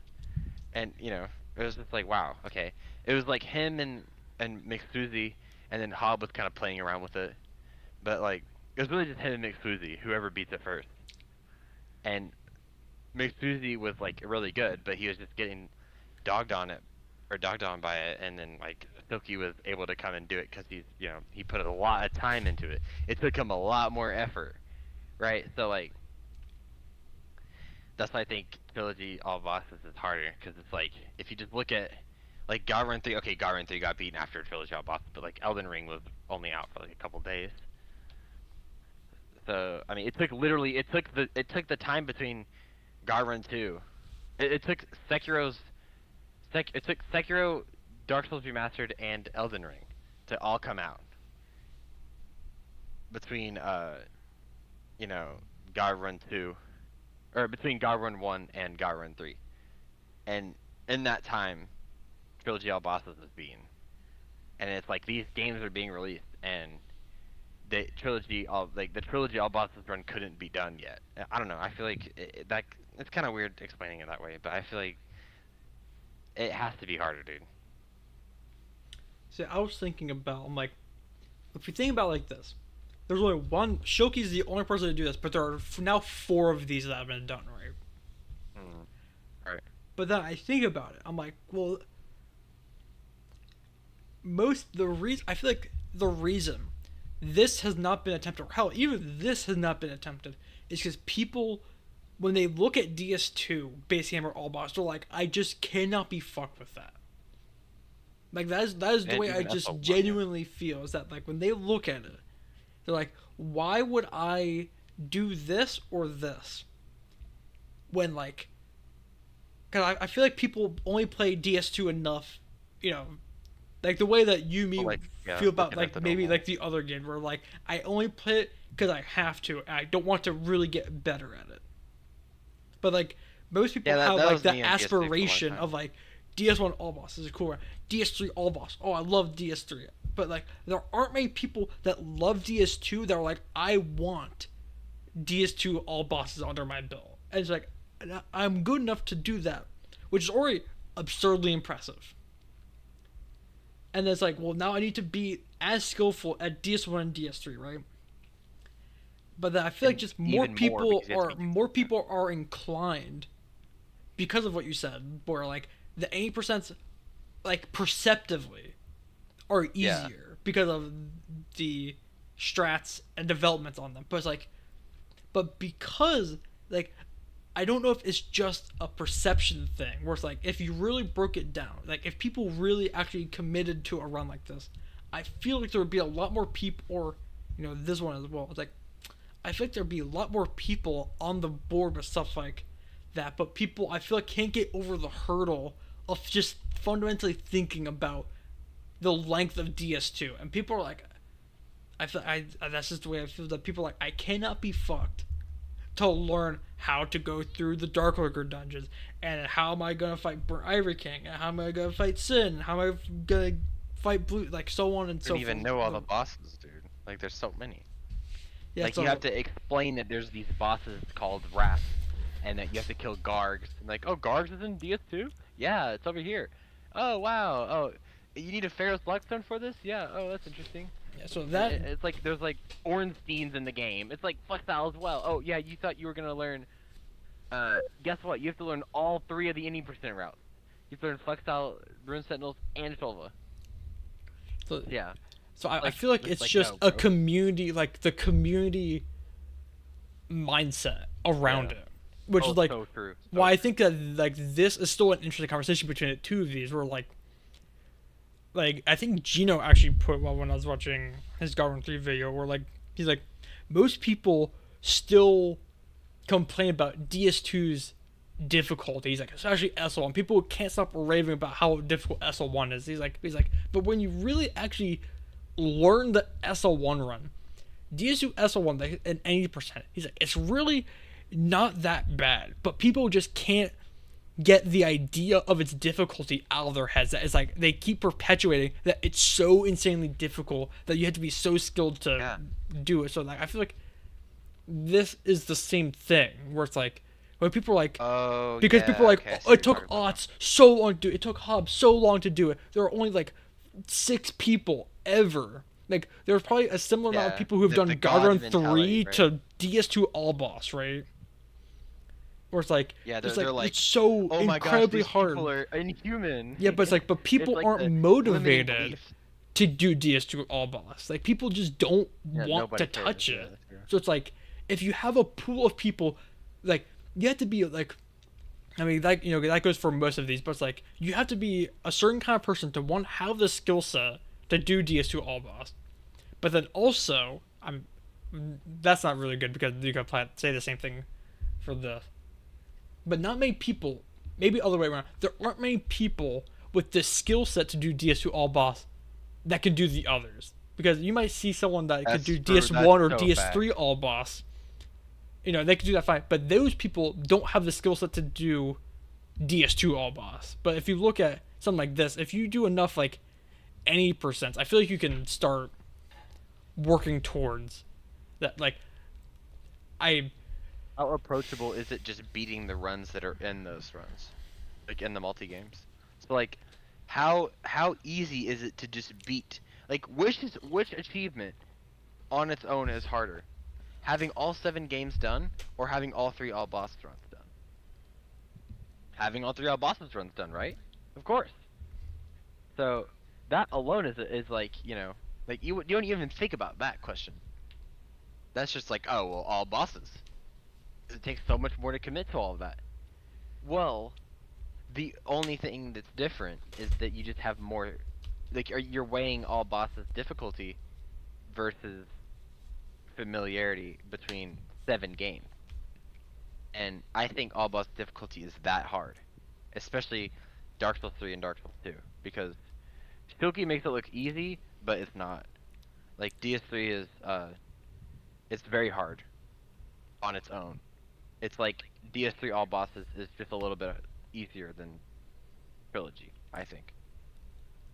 and you know, it was just like, wow, okay. It was like him and McSuzy, and then Hobb was kind of playing around with it, but like it was really just him and McFuzzy, whoever beats it first. And McFuzzy was like really good, but he was just getting dogged on it or dogged on by it, and then like Silky was able to come and do it because he put a lot of time into it. It took him a lot more effort, right? So like that's why I think trilogy all bosses is harder because it's like if you just look at like God Run 3, okay, God Run 3 got beaten after trilogy all bosses, but like Elden Ring was only out for like a couple days. So I mean, it took the time between God Run 2. It took it took Sekiro, Dark Souls Remastered, and Elden Ring to all come out between you know, God Run 2 or between God Run 1 and God Run 3. And in that time, Trilogy All Bosses was being. And it's like these games are being released and the trilogy all bosses run couldn't be done yet. I don't know. I feel like that it's kind of weird explaining it that way, but I feel like it has to be harder, dude. See, I was thinking about, I'm like, if you think about it like this, there's only one. Shoki's the only person to do this, but there are now 4 of these that have been done, right? Right. But then I think about it, I'm like, well, I feel like the reason this has not been attempted, or hell, even this has not been attempted, is because people, when they look at DS2 Base Hammer All Boss, they're like, I just cannot be fucked with that. Like that is the way I just genuinely feel, is that like when they look at it, they're like, why would I do this or this? When like, cause I feel like people only play DS2 enough, you know, like the way that feel about like maybe like the other game where like I only play it because I have to. And I don't want to really get better at it. But like most people have like that aspiration of like DS1 all boss is cool. DS3 all boss. Oh, I love DS3. But like there aren't many people that love DS2 that are like, I want DS2 all bosses under my belt. And it's like I'm good enough to do that, which is already absurdly impressive. And then it's like, well, now I need to be as skillful at DS1 and DS3, right? But then I feel like just more people are inclined because of what you said, where like the 80% like perceptively are easier because of the strats and developments on them. But it's like, but because like I don't know if it's just a perception thing where it's like if you really broke it down, like if people really actually committed to a run like this, I feel like there would be a lot more people, or you know, this one as well. It's like I feel like there'd be a lot more people on the board with stuff like that, but people I feel like can't get over the hurdle of just fundamentally thinking about the length of DS2, and people are like, that's just the way I feel, that people are like, I cannot be fucked to learn how to go through the Dark Lurker dungeons, and how am I gonna fight Burnt Ivory King, and how am I gonna fight Sin, how am I gonna fight Blue, like so on and so forth. You don't even know all the bosses, dude. Like there's so many. Yeah, like you have to explain that there's these bosses called Wrath, and that you have to kill Gargs. And like, oh, Gargs is in DS2? Yeah, it's over here. Oh wow. Oh, you need a Pharaoh's Blackstone for this? Yeah. Oh, that's interesting. Yeah, so that it's like there's like Ornsteins in the game. It's like Flexile as well. Oh yeah, you thought you were gonna learn. Guess what? You have to learn all 3 of the ending percent routes. You have to learn Flexile, Rune Sentinels, and Tolva. So yeah. So I feel like it's just a community, like the community mindset around it, which is like so true. why I think that like this is still an interesting conversation between the two of these. Where like I think Gino actually put when I was watching his God Run 3 video, where like he's like, most people still complain about DS2's difficulty. He's like, especially SL1. People can't stop raving about how difficult SL1 is. He's like, but when you really actually learn the SL1 run, DS2 SL1 like at 80%, he's like, it's really not that bad, but people just can't get the idea of its difficulty out of their heads. That it's like they keep perpetuating that it's so insanely difficult that you have to be so skilled to do it. So like I feel like this is the same thing where it's like when people are like, people are like, oh, it took Otz so long to do it. It took Hobbs so long to do it. There are only like 6 people ever Like there's probably a similar amount of Yeah, people who have the done God god Run mentality, 3 right? to DS2 all boss, right? Where it's like Yeah, just they're like like, it's so oh my gosh, incredibly these people hard. are inhuman. Yeah, but it's like but It's people like aren't the limiting motivated belief. to do DS2 all boss. Like people just don't Yeah, want to nobody cares. touch Yeah, it. that's true. So it's like if you have a pool of people, like you have to be like, I mean that that goes for most of these, but it's like you have to be a certain kind of person to one have the skill set to do DS2 all boss. But then also that's not really good because you could say the same thing for this. But not many people, maybe other way around. There aren't many people with the skill set to do DS2 all boss that can do the others. Because you might see someone that could That's do true. That's DS1 or so DS3 facts. all boss. They could do that fine. But those people don't have the skill set to do DS2 all boss. But if you look at something like this, if you do enough like any percents, I feel like you can start working towards that. Like I How approachable is it just beating the runs that are in those runs, like in the multi games? So like, how easy is it to just beat? Like, which achievement on its own is harder? Having all 7 games done, or having all 3 all boss runs done? Having all 3 all bosses runs done, right? Of course. So that alone is like, like you don't even think about that question. That's just like, oh well, all bosses. It takes so much more to commit to all of that. Well, the only thing that's different is that you just have more, like you're weighing all bosses difficulty versus familiarity between 7 games. And I think all boss difficulty is that hard, especially Dark Souls 3 and Dark Souls 2, because Shulky makes it look easy, but it's not. Like DS3 is it's very hard on its own. It's like DS3 all bosses is just a little bit easier than Trilogy, I think.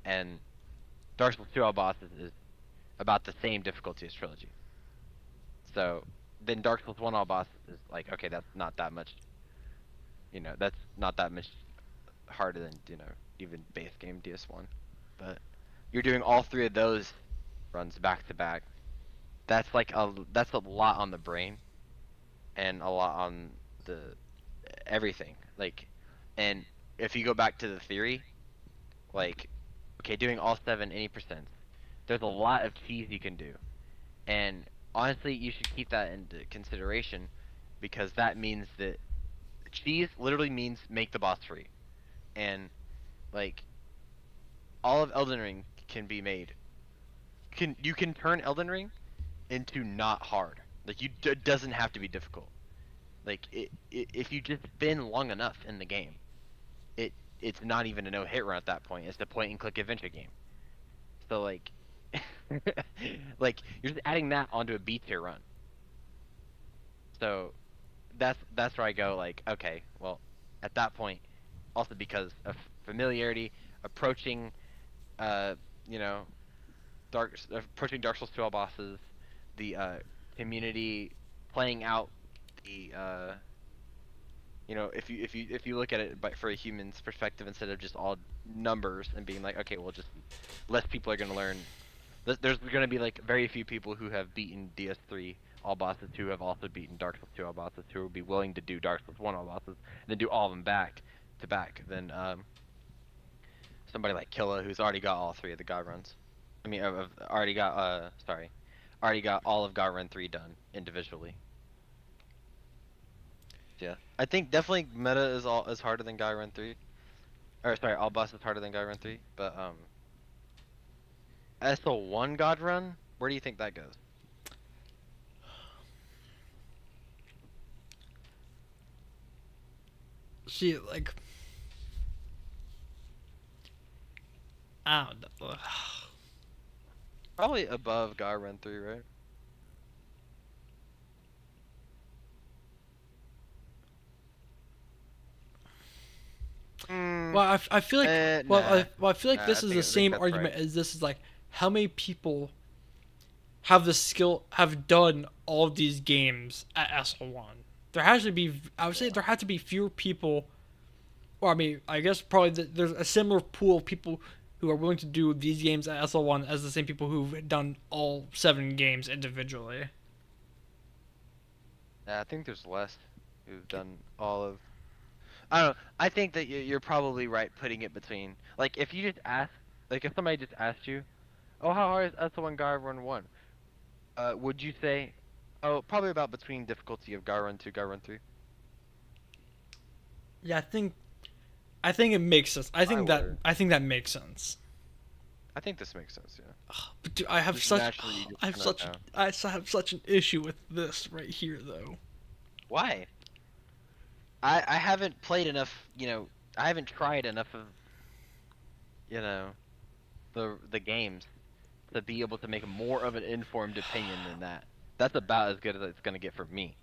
And Dark Souls 2 all bosses is about the same difficulty as Trilogy. So then Dark Souls 1 all bosses is like, okay, that's not that much, that's not that much harder than, even base game DS1. But you're doing all 3 of those runs back to back. That's a lot on the brain and a lot on the everything. Like, and if you go back to the theory, like, okay, doing all 7 any percents, there's a lot of cheese you can do. And honestly, you should keep that into consideration because that means that cheese literally means make the boss free. And like all of Elden Ring can be made. You can turn Elden Ring into not hard. Like it doesn't have to be difficult. Like if you just spin long enough in the game, it's not even a no-hit run at that point. It's the point and click adventure game. So like like you're just adding that onto a B tier run. So that's where I go like, okay, well, at that point, also because of familiarity, approaching you know, approaching Dark Souls 2 all bosses, the community playing out the if you look at it for a human's perspective instead of just all numbers and being like, okay, well, just less people are gonna learn. There's gonna be like very few people who have beaten DS3 all bosses who have also beaten Dark Souls 2 all bosses who will be willing to do Dark Souls 1 all bosses and then do all of them back to back. Then somebody like Killa who's already got all 3 of the God runs. I mean, already got already got all of God Run 3 done individually. Yeah, I think definitely meta is harder than God Run 3. Or sorry, all boss is harder than God Run 3. But SL1 God Run, where do you think that goes? see like I don't know. Probably above God Run 3, right? I feel like Nah. I feel like Nah, this is the I think same that's argument right. as this is like how many people have the skill have done all of these games at SL1. There has to be I would say there had to be fewer people or I mean I guess probably there's a similar pool of people who are willing to do these games at SL1 as the same people who've done all 7 games individually. I think there's less who've done all of. I don't know. I think that you're probably right putting it between. Like, if you just ask, like, if somebody just asked you, oh, how hard is SL1 Guy Run 1? Would you say, oh, probably about between difficulty of Guy Run 2, Guy Run 3? Yeah, I think it makes sense. I think that makes sense. I think this makes sense, yeah. But dude, I have Just such naturally you just I have kinda such know. I have such an issue with this right here though. Why? I haven't played enough, I haven't tried enough of, you know, the games to be able to make more of an informed opinion than that. That's about as good as it's gonna get for me.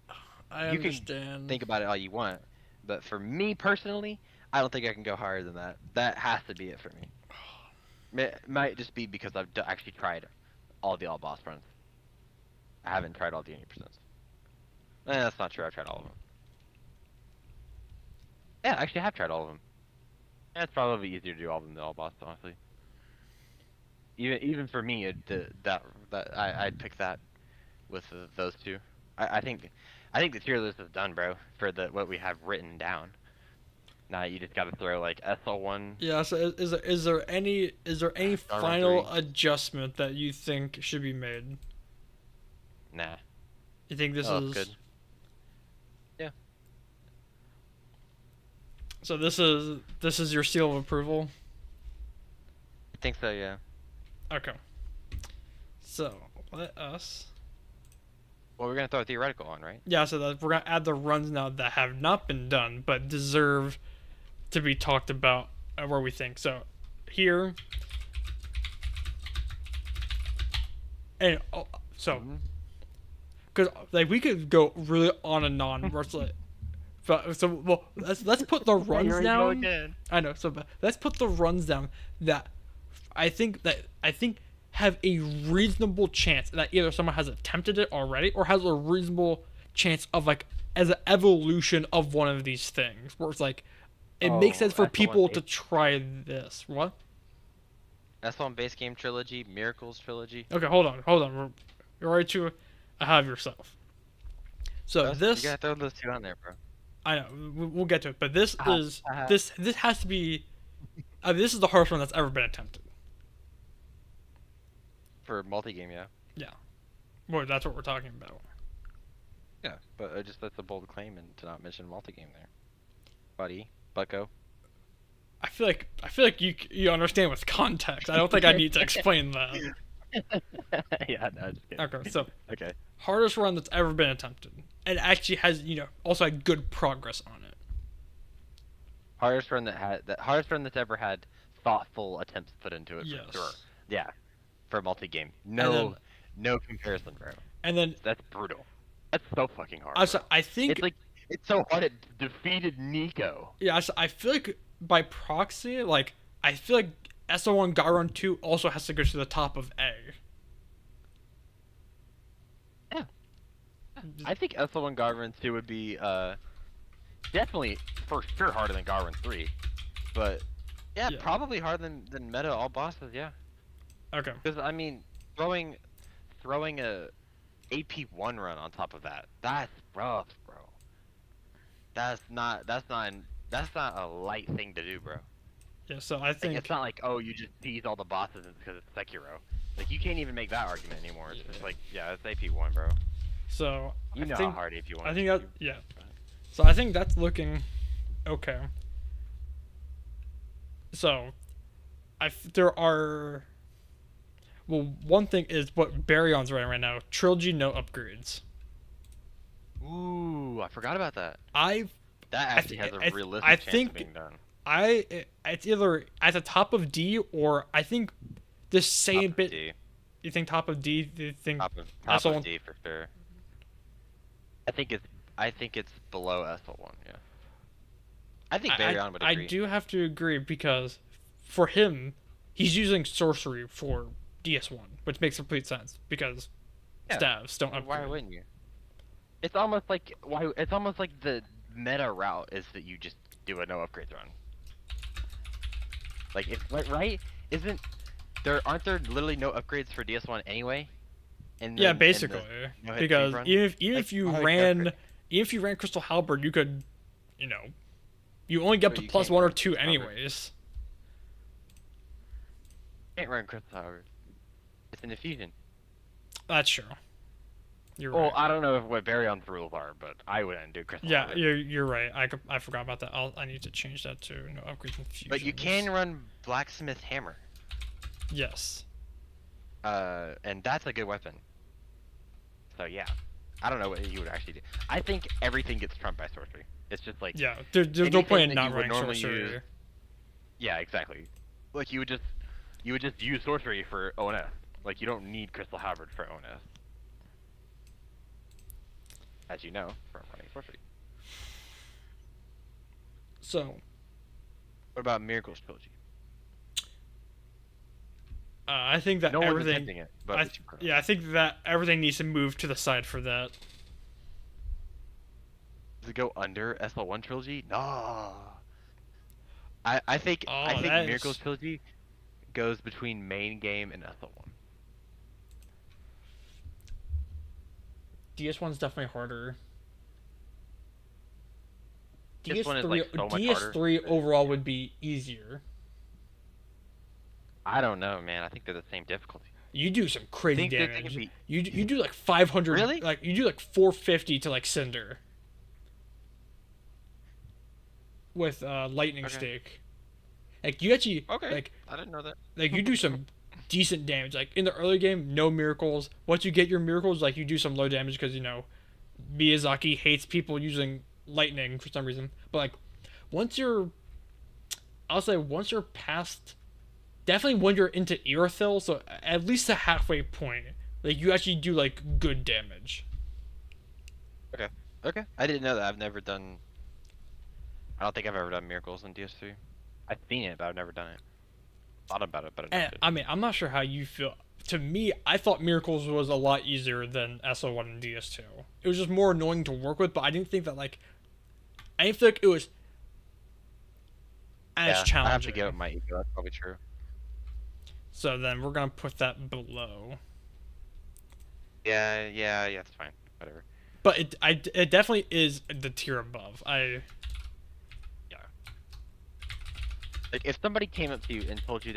I You can understand. think about it all you want, but for me personally, I don't think I can go higher than that. That has to be it for me. It might just be because I've actually tried all the all boss runs. I haven't tried all the 80%. That's not true. I've tried all of them. Yeah, actually, I have tried all of them. Yeah, it's probably easier to do all of them than all boss, honestly. Even for me, I'd pick that with those two. I think the tier list is done, bro. For what we have written down. Now you just gotta throw like SL1. Yeah, so is there any final adjustment that you think should be made? Nah. You think this Oh, is good. Yeah. So this is your seal of approval? I think so, yeah. Okay. So, let us Well, we're gonna throw a theoretical on, right? Yeah, so that we're gonna add the runs now that have not been done but deserve to be talked about where we think. So here and so because like we could go really on and on. But so well, let's put the runs down. I know. So but let's put the runs down that I think have a reasonable chance that either someone has attempted it already or has a reasonable chance of like as an evolution of one of these things where it's like it makes sense for people to try this. What? That's on base game trilogy, Miracles trilogy. Okay, hold on. You're ready to have yourself. So You gotta throw those two on there, bro. I know we'll get to it, but this has to be. This is the hardest one that's ever been attempted. For multi-game, yeah. Yeah. Well, that's what we're talking about. Yeah, but that's a bold claim and to not mention multi-game there. Buddy, Bucko. I feel like you understand with context. I don't think I need to explain that. Yeah, no, just kidding. Okay, so Okay. hardest run that's ever been attempted, and actually has also had good progress on it. Hardest run that's ever had thoughtful attempts put into it. Yes. For sure. Yeah. For multi-game, no comparison, bro. And then That's brutal. That's so fucking hard. I think it's so hard. It defeated Nico. Yeah, I feel like by proxy, like I feel like SO1 Garon 2 also has to go to the top of A. Yeah. I think SL1 Garvin 2 would be definitely for sure harder than Garvin 3, but yeah, probably harder than Meta all bosses. Yeah. Okay. Because I mean, throwing a AP1 run on top of that's rough, bro. That's not a light thing to do, bro. Yeah, so I think it's not like, oh, you just tease all the bosses because it's Sekiro. Like, you can't even make that argument anymore. It's just like, yeah, it's AP1, bro. So you know how hard AP1 is. I think that So I think that's looking okay. So there are. Well, one thing is what Baryon's running right now. Trilogy no upgrades. Ooh, I forgot about that. That actually has a realistic chance of being done. It's either at the top of D or I think the same bit. D. You think top of D? Do you think top of D for sure? I think it's below SL1. Yeah. I think Baryon would agree. I do have to agree because for him, he's using sorcery for DS1, which makes complete sense because staves don't upgrade. Why wouldn't you? It's almost like the meta route is that you just do a no upgrades run. Like right? isn't there aren't there literally no upgrades for DS1 anyway? Yeah, In basically, the no hit speed because run? even Like, if you why would ran even if you ran Crystal Halberd, you could, you know, you only get up But to you plus can't 1 or run 2 Crystal Halberd. anyways. Can't run Crystal Halberd. It's an infusion. That's true. You're Well, right. I don't know what Baryon's rules are, but I wouldn't do Crystal Yeah, Halberd. you're right. I forgot about that. I need to change that to no upgrades and fusions. But you can run Blacksmith Hammer. Yes. And that's a good weapon. So yeah, I don't know what you would actually do. I think everything gets trumped by sorcery. It's just like Yeah. There's no anything point in that not you would running normally sorcery. use. Yeah, exactly. Like you would just use sorcery for ONS. Like you don't need Crystal Halberd for ONS. As you know from running sorcery. So, What about Miracles Trilogy? I think that No one's everything. attempting it, but it's incredible. Yeah, I think that everything needs to move to the side for that. Does it go under SL1 Trilogy? No. I think Oh, I think that Miracles is- Trilogy goes between main game and SL1. DS1's definitely harder. DS1 is, like, so much DS3 harder. overall would be easier. I don't know, man. I think they're the same difficulty. You do some crazy Think that they damage. can be- You do like 500. Really? Like you do like 450 to like Cinder. With lightning Okay. stake. Like you actually Okay. I didn't know that. like you do some decent damage. Like in the early game, no miracles. Once you get your miracles, like you do some low damage because you know Miyazaki hates people using lightning for some reason. But like once you're, I'll say once you're past, definitely when you're into Irithyll, so at least the halfway point, like you actually do like good damage. Okay. I didn't know that. I've never done. I don't think I've ever done Miracles in DS3. I've seen it, but I've never done it. Thought about it, but I never And did. I mean, I'm not sure how you feel. To me, I thought Miracles was a lot easier than SO1 and DS2. It was just more annoying to work with, but I didn't think that like, I didn't feel like it was as Yeah, challenging. I have to give up my ego. That's probably true. So then we're gonna put that below. Yeah, it's fine. Whatever. But it definitely is the tier above. Like, if somebody came up to you and told you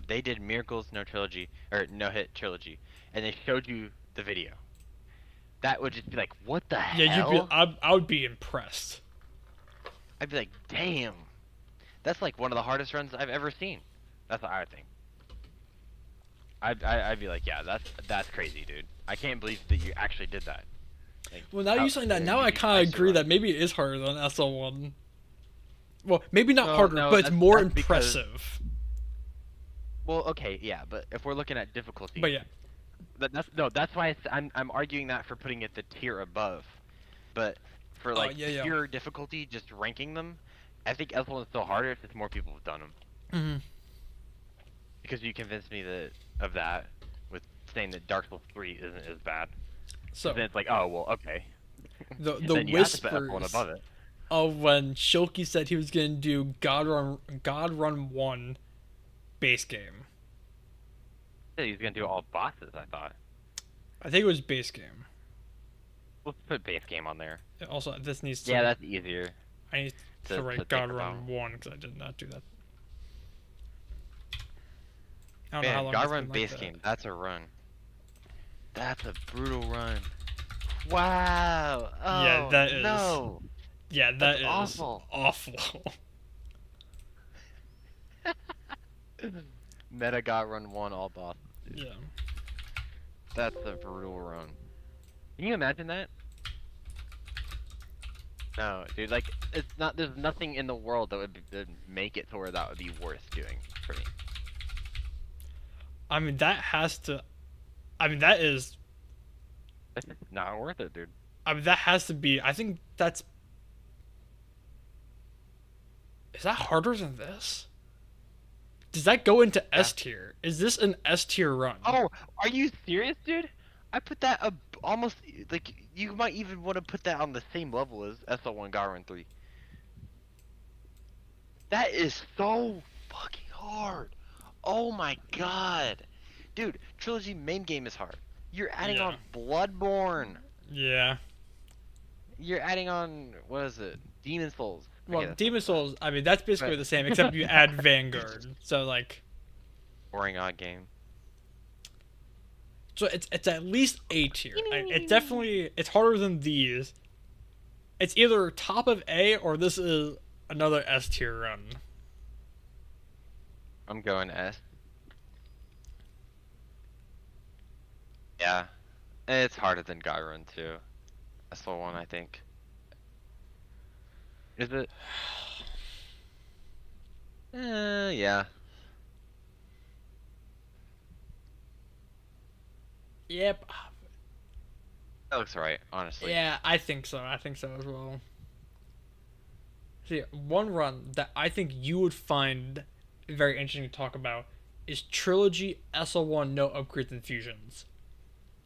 they did Miracles No Trilogy or No Hit Trilogy, and they showed you the video, that would just be like, what the Yeah, hell? I would be impressed. I'd be like, damn, that's like one of the hardest runs I've ever seen. That's what I would think. I'd be like, yeah, that's crazy, dude. I can't believe that you actually did that. Like, Well, now you saying that, now I kind of agree that maybe it is harder than SL1. Well, maybe not harder, no, but it's more that's because- impressive. Well, okay, yeah, but if we're looking at difficulty, But yeah, that's why I'm arguing that for putting it the tier above, but for like yeah. pure difficulty, just ranking them, I think S1 is still harder if more people have done them. Mm-hmm. Because you convinced me of that with saying that Dark Souls 3 isn't as bad. So Then it's like, oh well, okay. the Then you have to put F1 whispers above it. of when Shulky said he was gonna do God Run 1 base game. Yeah, he's gonna do all bosses. I thought. I think it was base game. Let's put base game on there. Also, this needs to. Yeah, that's easier. I need to to write think God about. Run 1 because I did not do that. I don't know how Man, long God it's Run been like base that. game. That's a run. That's a brutal run. Wow. Oh, Yeah, that is- no. Yeah, that That's is awful. awful. Meta God Run 1 all bosses. Dude. Yeah. That's a brutal run. Can you imagine that? No, dude. Like, it's not. There's nothing in the world that would make it to where that would be worth doing for me. I mean, that has to. I mean, that is. It's not worth it, dude. I mean, that has to be. I think that's. Is that harder than this? Does that go into S tier? Is this an S tier run? Oh, are you serious, dude? I put that almost like you might even want to put that on the same level as SL1 Garen 3. That is so fucking hard. Oh my god. Dude, Trilogy main game is hard. You're adding Yeah. on Bloodborne. Yeah. You're adding on, what is it? Demon Souls. Well, Okay, that's not Demon that bad. Souls, I mean, that's basically But the same, except you add Vanguard. So, like, boring odd game. so it's at least A tier. It's definitely, it's harder than these. It's either top of A or this is another S tier run. I'm going S. Yeah. It's harder than Gyrun too. That's the one I think. Is it? Yeah. Yep. That looks right, honestly. Yeah, I think so. I think so as well. See, one run that I think you would find very interesting to talk about is Trilogy SL1 No Upgrades and Fusions.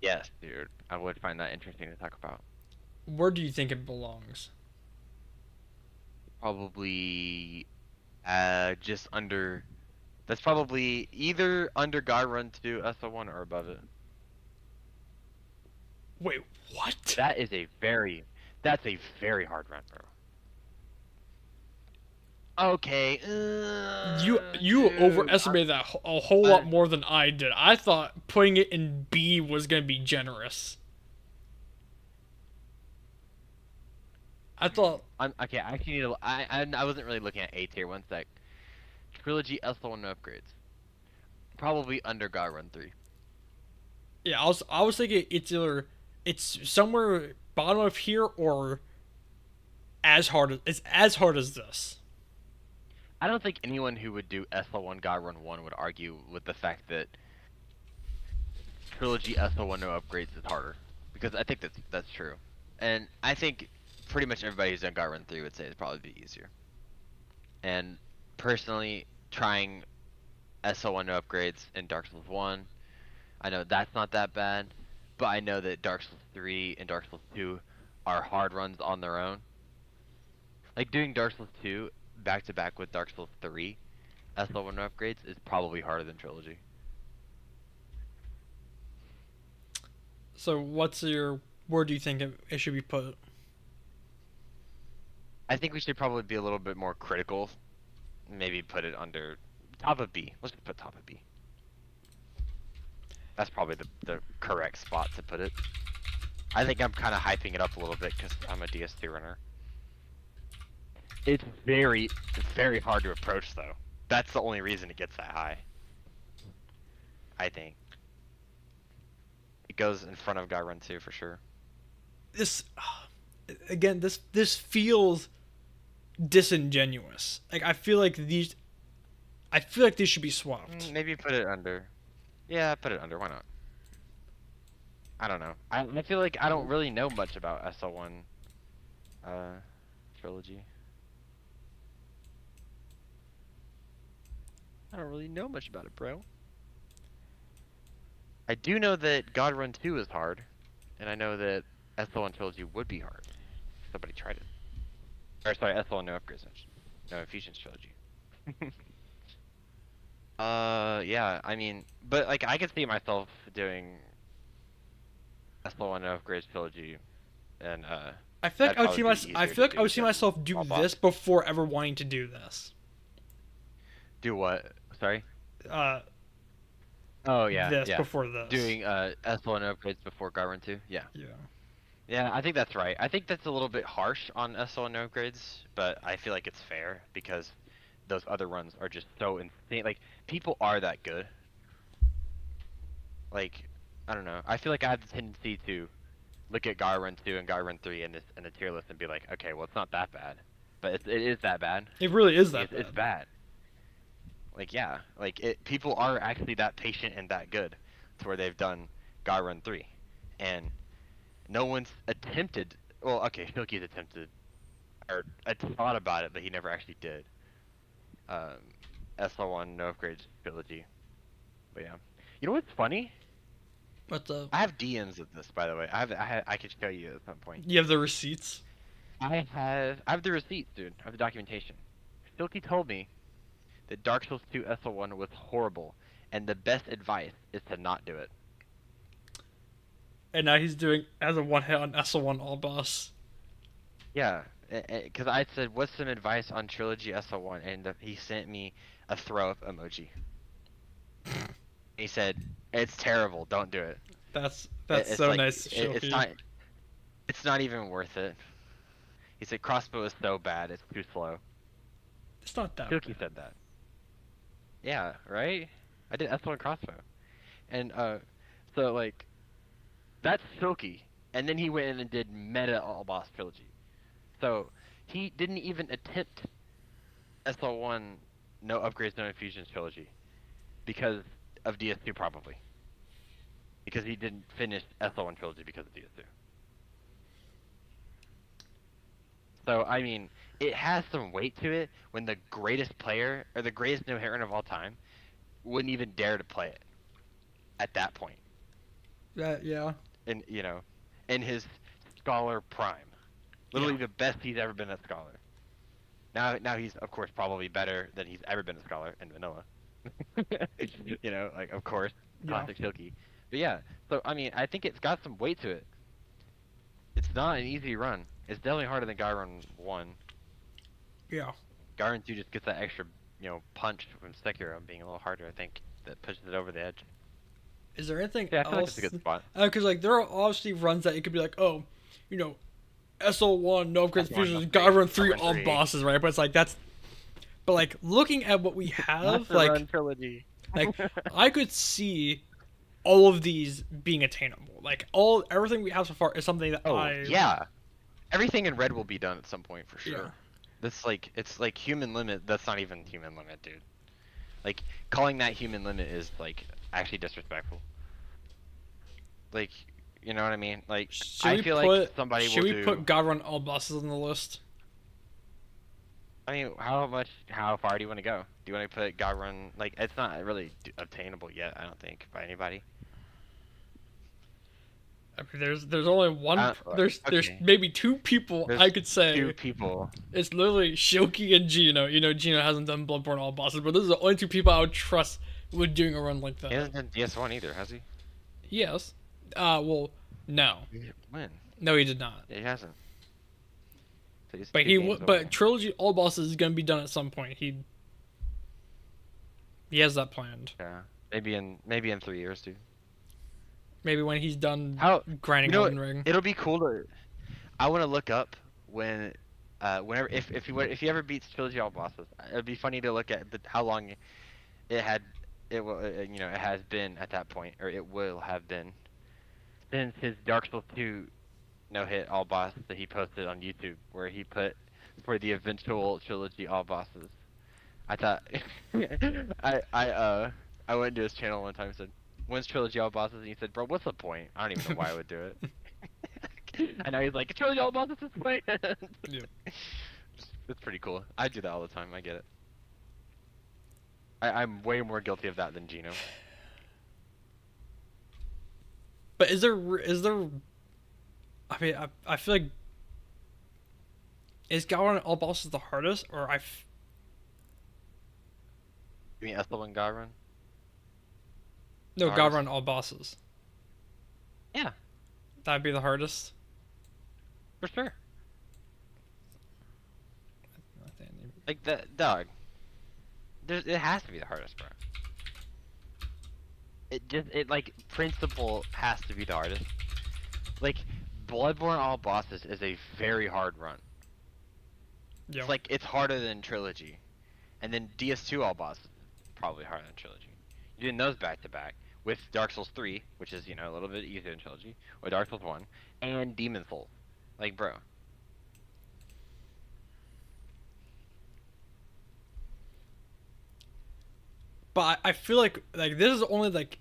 Yes, dude. I would find that interesting to talk about. Where do you think it belongs? Probably just under. That's probably either under Gyrun 2 SL1 or above it. Wait, what? That's a very hard run, bro. Okay. You Dude, overestimated that a whole lot more than I did. I thought putting it in B was gonna be generous. I thought I'm okay. I actually need to. I wasn't really looking at A tier. One sec. Trilogy SL1 upgrades. Probably under Gyrun 3. yeah, I was thinking it's somewhere bottom of here or as hard as this. I don't think anyone who would do SL1 Gyrun 1 would argue with the fact that Trilogy SL1 no upgrades is harder, because I think that's true, and I think pretty much everybody who's done Gyrun 3 would say it'd probably be easier. And personally, trying SL1 no upgrades in Dark Souls 1, I know that's not that bad, but I know that Dark Souls 3 and Dark Souls 2 are hard runs on their own. Like doing Dark Souls 2 back to back with Dark Souls 3 SL1 no upgrades is probably harder than Trilogy. So where do you think it should be put? I think we should probably be a little bit more critical. Maybe put it under top of B. Let's just put top of B. That's probably the correct spot to put it. I think I'm kind of hyping it up a little bit because I'm a DS2 runner. It's very hard to approach though. That's the only reason it gets that high. I think. It goes in front of Gyrun 2 for sure. This again, this feels disingenuous. Like I feel like these should be swapped. Maybe put it under. Yeah, put it under. Why not? I don't know. I feel like I don't really know much about SL1 trilogy. I don't really know much about it, bro. I do know that God Run 2 is hard, and I know that SL1 trilogy would be hard. Somebody tried it. Or sorry, SL1 no upgrades, no Infusions trilogy. Yeah, I mean, but like I could see myself doing SL1 no upgrades trilogy, and I feel like that'd probably be I easier feel to like I would do see than myself do swap off. this before ever wanting to do this. Do what? Sorry? Uh, Oh yeah, this yeah. before this. Doing SL1 upgrades before God Run 2? Yeah. Yeah. Yeah, I think that's right. I think that's a little bit harsh on SL1 upgrades, but I feel like it's fair because those other runs are just so insane. Like, people are that good. Like, I don't know. I feel like I have the tendency to look at God Run 2 and God Run 3 in the tier list and be like, okay, well, it's not that bad. But it is that bad. It really is Like, that it's bad. Like, yeah. Like, people are actually that patient and that good to where they've done God Run 3. And no one's attempted. Well, okay, Hilky's attempted, or thought about it, but he never actually did. SL1 no upgrades trilogy. But yeah, you know what's funny? But I have DMs of this, by the way. I could show you at some point. you have the receipts. I have the receipts, dude. I have the documentation. Hilky told me that Dark Souls 2 SL1 was horrible, and the best advice is to not do it. And now he's doing as a one hit on SL1 all boss. Yeah, because I said, "What's some advice on Trilogy SL1?" and he sent me a throw up emoji. He said, "It's terrible. Don't do it." That's It's so like nice to show it's you. not. It's not even worth it. He said crossbow is so bad. It's too slow. It's not that Silky bad. said that. Yeah, right. I did S1 crossbow, and so like that's Silky. And then he went in and did meta all boss trilogy. So he didn't even attempt SL1 no upgrades, no infusions trilogy because of DS2 probably. Because he didn't finish SL1 trilogy because of DS2. So I mean, it has some weight to it when the greatest player or the greatest no hit run of all time wouldn't even dare to play it at that point. Yeah. In in his scholar prime. Literally Yeah. the best he's ever been a scholar. Now he's of course probably better than he's ever been a scholar in vanilla. Like of course, Yeah. classic Silky. But yeah, so I mean, I think it's got some weight to it. It's not an easy run. It's definitely harder than Gyron 1. Yeah. Gyron 2 just gets that extra, punch from Sekiro being a little harder, I think, that pushes it over the edge. Is there anything Yeah, I feel like else? it's a good spot. Because like there are obviously runs that it could be like, oh, you know, SL1 no upgrades SL1 fusions, upgrades, God run 3 Gyron all 3. bosses, right? But it's like that's, but like looking at what we have, Master like Run trilogy. like I could see all of these being attainable. Like everything we have so far is something that Oh, yeah. Everything in red will be done at some point for sure. Yeah. It's like human limit. That's not even human limit, dude. Like calling that human limit is like actually disrespectful. Like, you know what I mean? Like I feel like somebody will do. Should we put God run all bosses on the list? I mean, how far do you want to go? Do you want to put God run? Like, it's not really obtainable yet. I don't think by anybody. I mean, there's only one. There's Okay. maybe two people There's I could say. Two people. It's literally Shoki and Gino. You know, Gino hasn't done Bloodborne all bosses, but those are the only two people I would trust with doing a run like that. He hasn't done DS1 either, has he? Yes. Well, no. When? No, he did not. Yeah, he hasn't. So But but trilogy all bosses is gonna be done at some point. He has that planned. Yeah. Maybe in 3 years, dude. Maybe when he's done grinding You know Elden Ring. It'll be cool to. I want to look up whenever if he ever beats trilogy all bosses. It'd be funny to look at how long it has been at that point, or it will have been since his Dark Souls 2 no hit all boss that he posted on YouTube, where he put for the eventual trilogy all bosses. I thought I went to his channel one time and said, "When's trilogy all bosses?" And he said, "Bro, what's the point? I don't even know why I would do it." And now he's like, "Trilogy all bosses is point." Yeah. It's pretty cool. I do that all the time. I get it. I'm way more guilty of that than Gino. But is there? I mean, I feel like is God run all bosses the hardest, or You mean SL1 Garun? No, The God hardest? run all bosses. Yeah, That'd be the hardest. for sure. Like the dog. It has to be the hardest, bro. It like principle has to be the hardest. Like Bloodborne all bosses is a very hard run. Yeah. It's like it's harder than trilogy, and then DS2 all bosses probably harder than trilogy. You're doing those back to back with Dark Souls 3, which is a little bit easier than trilogy, or Dark Souls 1, and Demon Souls. Like, bro. But I feel like this is only like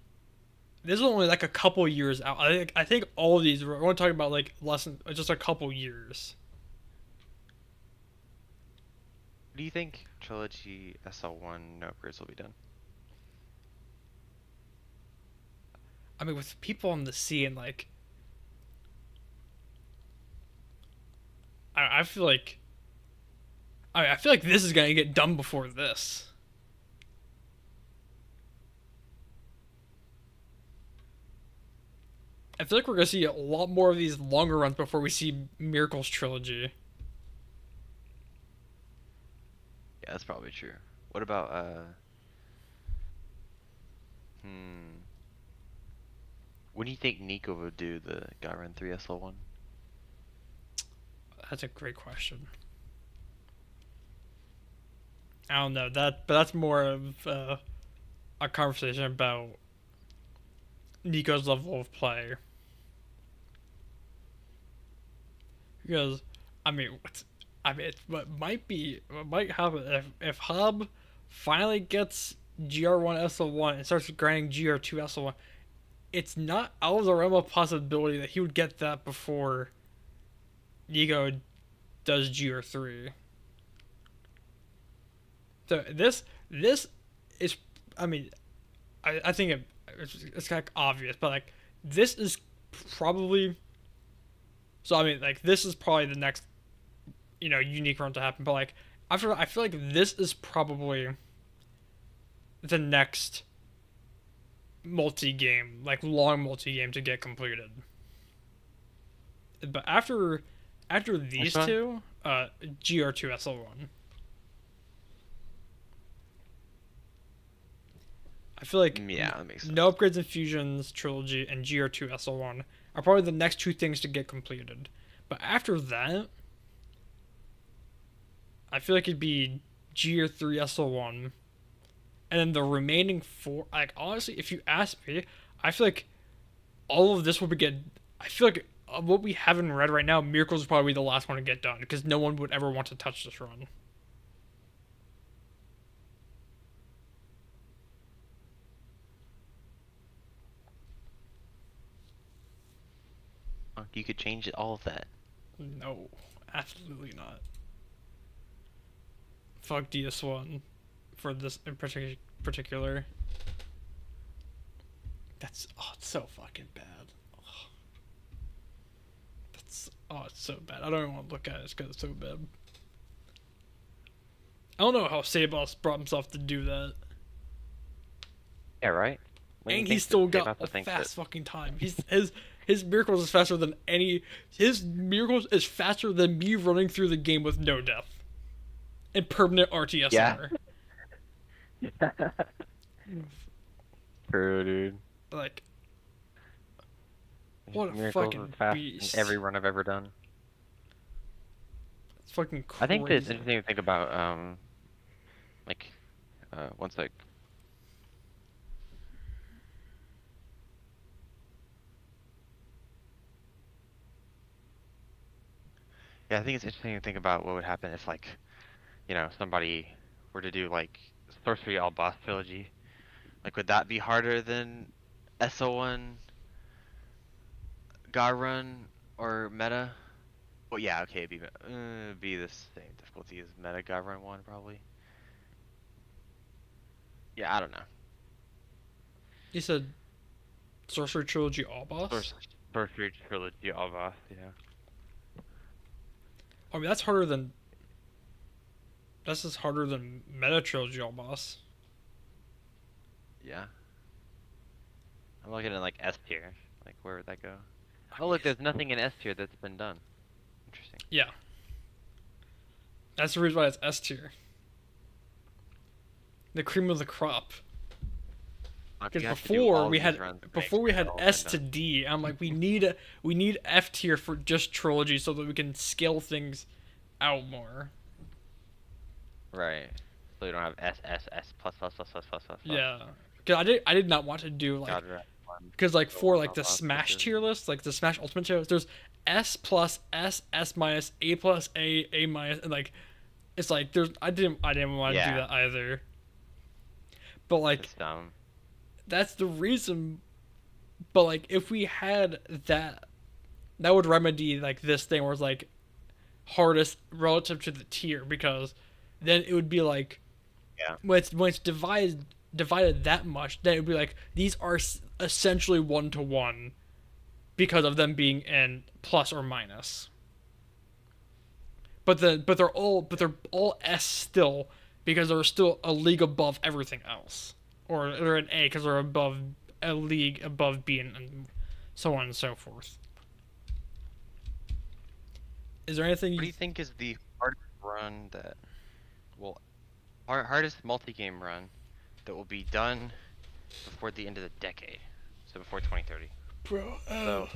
a couple years out. I think all of these we're only talking about like less than just a couple years. Do you think trilogy SL1 no upgrades will be done? I mean, with people on the sea and like, I feel like, I feel like this is gonna get done before this. I feel like we're gonna see a lot more of these longer runs before we see Miracles trilogy. Yeah, that's probably true. What about hmm. When do you think Nico would do the Garen 3 SL1? That's a great question. I don't know that, but that's more of a conversation about Nico's level of play. Because, I mean, what might happen if Hub finally gets GR1 SL1 and starts grinding GR2 SL1. It's not out of the realm of possibility that he would get that before Nico does GR3. So this is, I mean, I think it's kind of obvious, but like this is probably. So I mean, like this is probably the next, unique run to happen. But like I feel like this is probably the next multi-game, like long multi-game to get completed. But after these two, GR2 SL1. I feel like yeah, that makes sense. No Upgrades and Fusions trilogy and GR2 SL1 are probably the next two things to get completed. But after that, I feel like it'd be GR3 SL1. And then the remaining four, like honestly, if you ask me, I feel like all of this will I feel like what we haven't read right now, Miracles is probably the last one to get done because no one would ever want to touch this run. You could change all of that. No, absolutely not. Fuck DS1 for this in particular. It's so fucking bad. It's so bad. I don't even want to look at it because it's so bad. I don't know how Sabos brought himself to do that. Yeah, right? And he's still got a fast fucking time. His Miracles is faster than his Miracles is faster than me running through the game with no death. And permanent RTSR. Yeah. True, dude. Like, what a Miracles fucking fast beast. in every run I've ever done. It's fucking crazy. I think it's interesting to think about, one sec. Yeah, I think it's interesting to think about what would happen if, like, somebody were to do, like, Sorcery All Boss Trilogy. Like, would that be harder than SO1, Garrun, or Meta? Well, yeah, okay, it'd be the same difficulty as Meta Garrun 1, probably. Yeah, I don't know. You said Sorcery Trilogy All Boss? Sorcery Trilogy All Boss, yeah. I mean, that's harder than... That's just harder than Meta Trilogy All Boss. Yeah. I'm looking at, like, S tier. Like, where would that go? Oh, look, there's nothing in S tier that's been done. Interesting. Yeah. That's the reason why it's S tier. The cream of the crop. Because before we had S to D, I'm like, we need F tier for just trilogy so that we can scale things out more. Right. So you don't have S plus. Yeah. Because I did not want to do like, because like for like the Smash tier list, like the Smash Ultimate tier list, there's S plus, S minus, A plus, A minus, and like it's like there's I didn't want to do that either. But like that's the reason. But like if we had that would remedy like this thing where it's like hardest relative to the tier, because then it would be like when it's divided that much, then it would be like these are essentially 1-to-1 because of them being in plus or minus. But they're all S still because they're still a league above everything else, or they're an A because they're above a league above B and so on and so forth. Is there anything What you? do you think is the hardest run that will hardest multi-game run that will be done before the end of the decade? So before 2030. Bro, So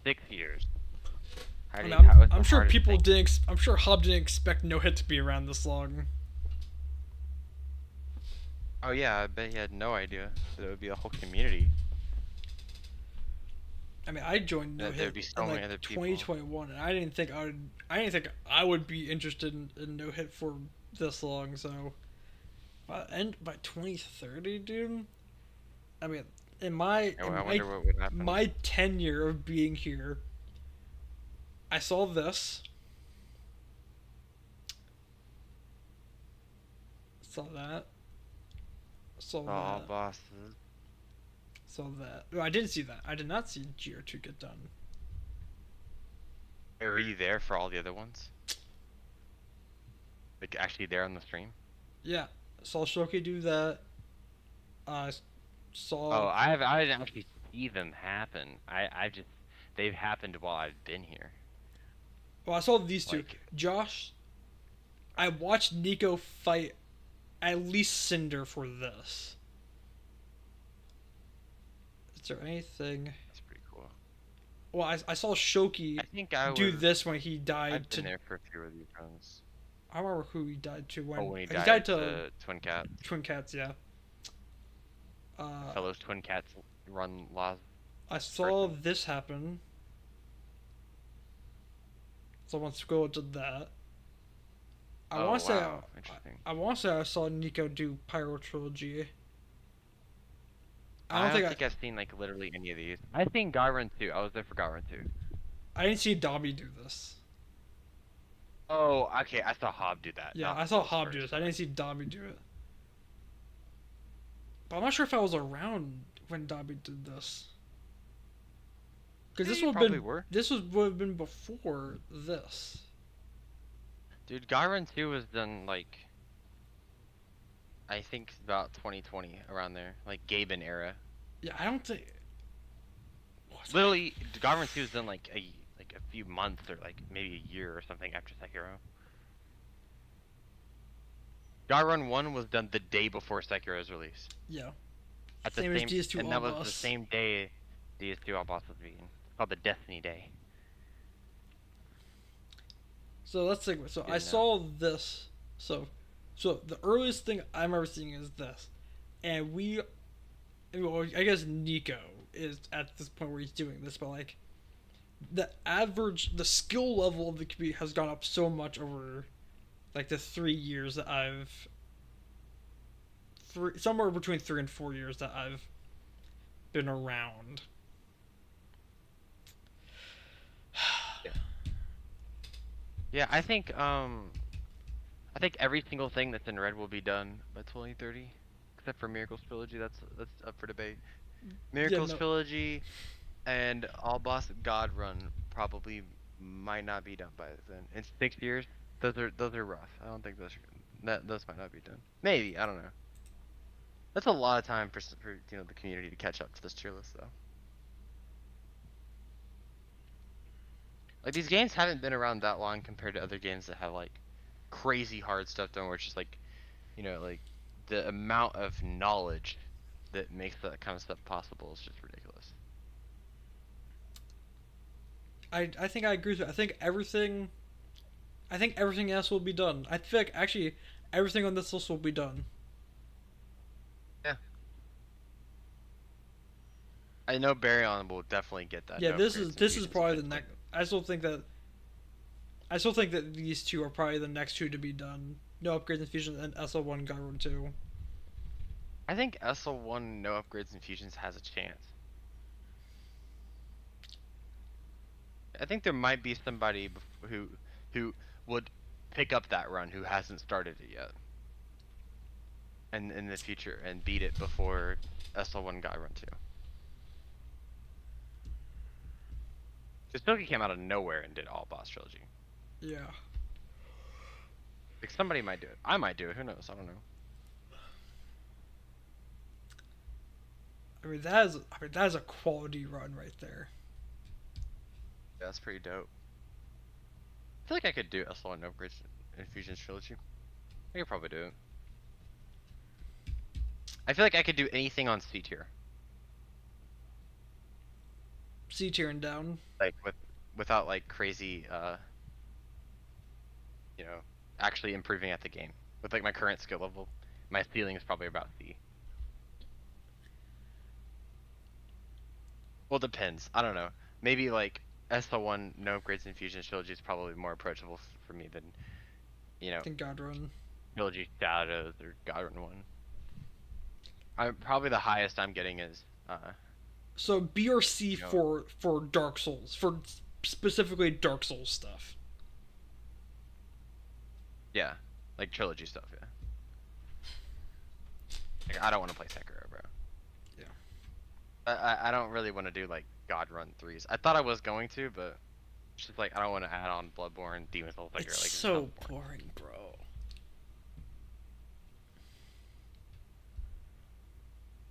6 years. I mean, What's I'm the sure hardest people thing? didn't. I'm sure Hob didn't expect no hit to be around this long. Oh yeah, I bet he had no idea that it would be a whole community. I mean, I joined No That there Hit would be in so many like other people. 2021, and I didn't think I would. I didn't think I would be interested in No Hit for this long. So, by 2030, dude. I mean, in my Oh, in I my wonder what would happen. my tenure of being here, I saw this. Saw that. Saw All that. bosses. Saw that. Oh, I didn't see that. I did not see GR2 get done. Were you there for all the other ones? Like actually there on the stream? Yeah, saw Shoki do that. I Oh, saw. I didn't actually see them happen. I just they've happened while I've been here. Well, I saw these two. Like Josh. I watched Nico fight at least Cinder for this. Is there anything? that's pretty cool. Well, I saw Shoki I think I do would. this when he died I've to. been there for a few of these runs. I don't remember who he died to when. Oh, when he He died, died to to Twin Cat. Twin Cats, yeah. Fellows Twin Cats run laws. I saw this happen. Someone scrolled to that. I Oh want to say wow, interesting. I want to say I saw Nico do Pyro Trilogy. I don't think I've seen like literally any of these. I've seen Gyrun too. I was there for Gyrun too. I didn't see Dobby do this. Oh, okay. I saw Hob do that. Yeah, not I saw Fellows Hob do first. this. I didn't see Dobby do it. But I'm not sure if I was around when Dobby did this. Because Yeah, this you would have probably been were. would have been before this. Dude, Gyrun 2 was done like I think about 2020 around there, like Gaben era. Yeah, I don't think. Was Literally, Gyrun 2 was done like a few months or like maybe a year or something after Sekiro. Gyrun 1 was done the day before Sekiro's release. Yeah. At the Same as DS2 and that was All the Boss. same day DS2 All Boss was beaten. It's called the Destiny Day. So let's think. So Good I enough. saw this. So the earliest thing I remember seeing is this, and well, I guess Nico is at this point where he's doing this, but like, the skill level of the community has gone up so much over, like the 3 years that somewhere between 3 and 4 years that I've been around. Yeah, I think every single thing that's in red will be done by 2030, except for Miracles Trilogy. That's up for debate. Miracles no. Trilogy and All Boss God Run probably might not be done by then. In 6 years, those are rough. I don't think those might not be done. Maybe, I don't know. That's a lot of time for the community to catch up to this tier list though. Like these games haven't been around that long compared to other games that have like crazy hard stuff done where it's just like, like the amount of knowledge that makes that kind of stuff possible is just ridiculous. I think I agree with you. I think everything else will be done. I feel like actually everything on this list will be done. Yeah. I know Baryon will definitely get that. Yeah, no this upgrades and is fusions probably the eventually. next. I still think that these two are probably the next two to be done. No upgrades and fusions and SL1 Gyro 2. I think SL1 no upgrades and fusions has a chance. I think there might be somebody who would pick up that run who hasn't started it yet. And in the future and beat it before SL1 Guy Run 2. Because Pilky came out of nowhere and did all boss trilogy. Yeah. Like somebody might do it. I might do it. Who knows? I don't know. that is a quality run right there. Yeah, that's pretty dope. I feel like I could do SL1 upgrades Infusions trilogy. I could probably do it. I feel like I could do anything on C tier, C tier and down. like without like crazy, you know, actually improving at the game. With like my current skill level, my ceiling is probably about C. Well, it depends. I don't know. Maybe like SL1 no upgrades Infusions trilogy is probably more approachable for me than, you I know, think God Run. Trilogy Shadows or Godrun 1. I'm probably the highest I'm getting is So B or C you know, for Dark Souls, for specifically Dark Souls stuff. yeah, like trilogy stuff, yeah. Like, I don't want to play Sekiro, bro. Yeah. I don't really want to do like God Run 3s. I thought I was going to, but it's just like I don't want to add on Bloodborne, Demon Souls, like It's it just so sounds boring. boring, bro.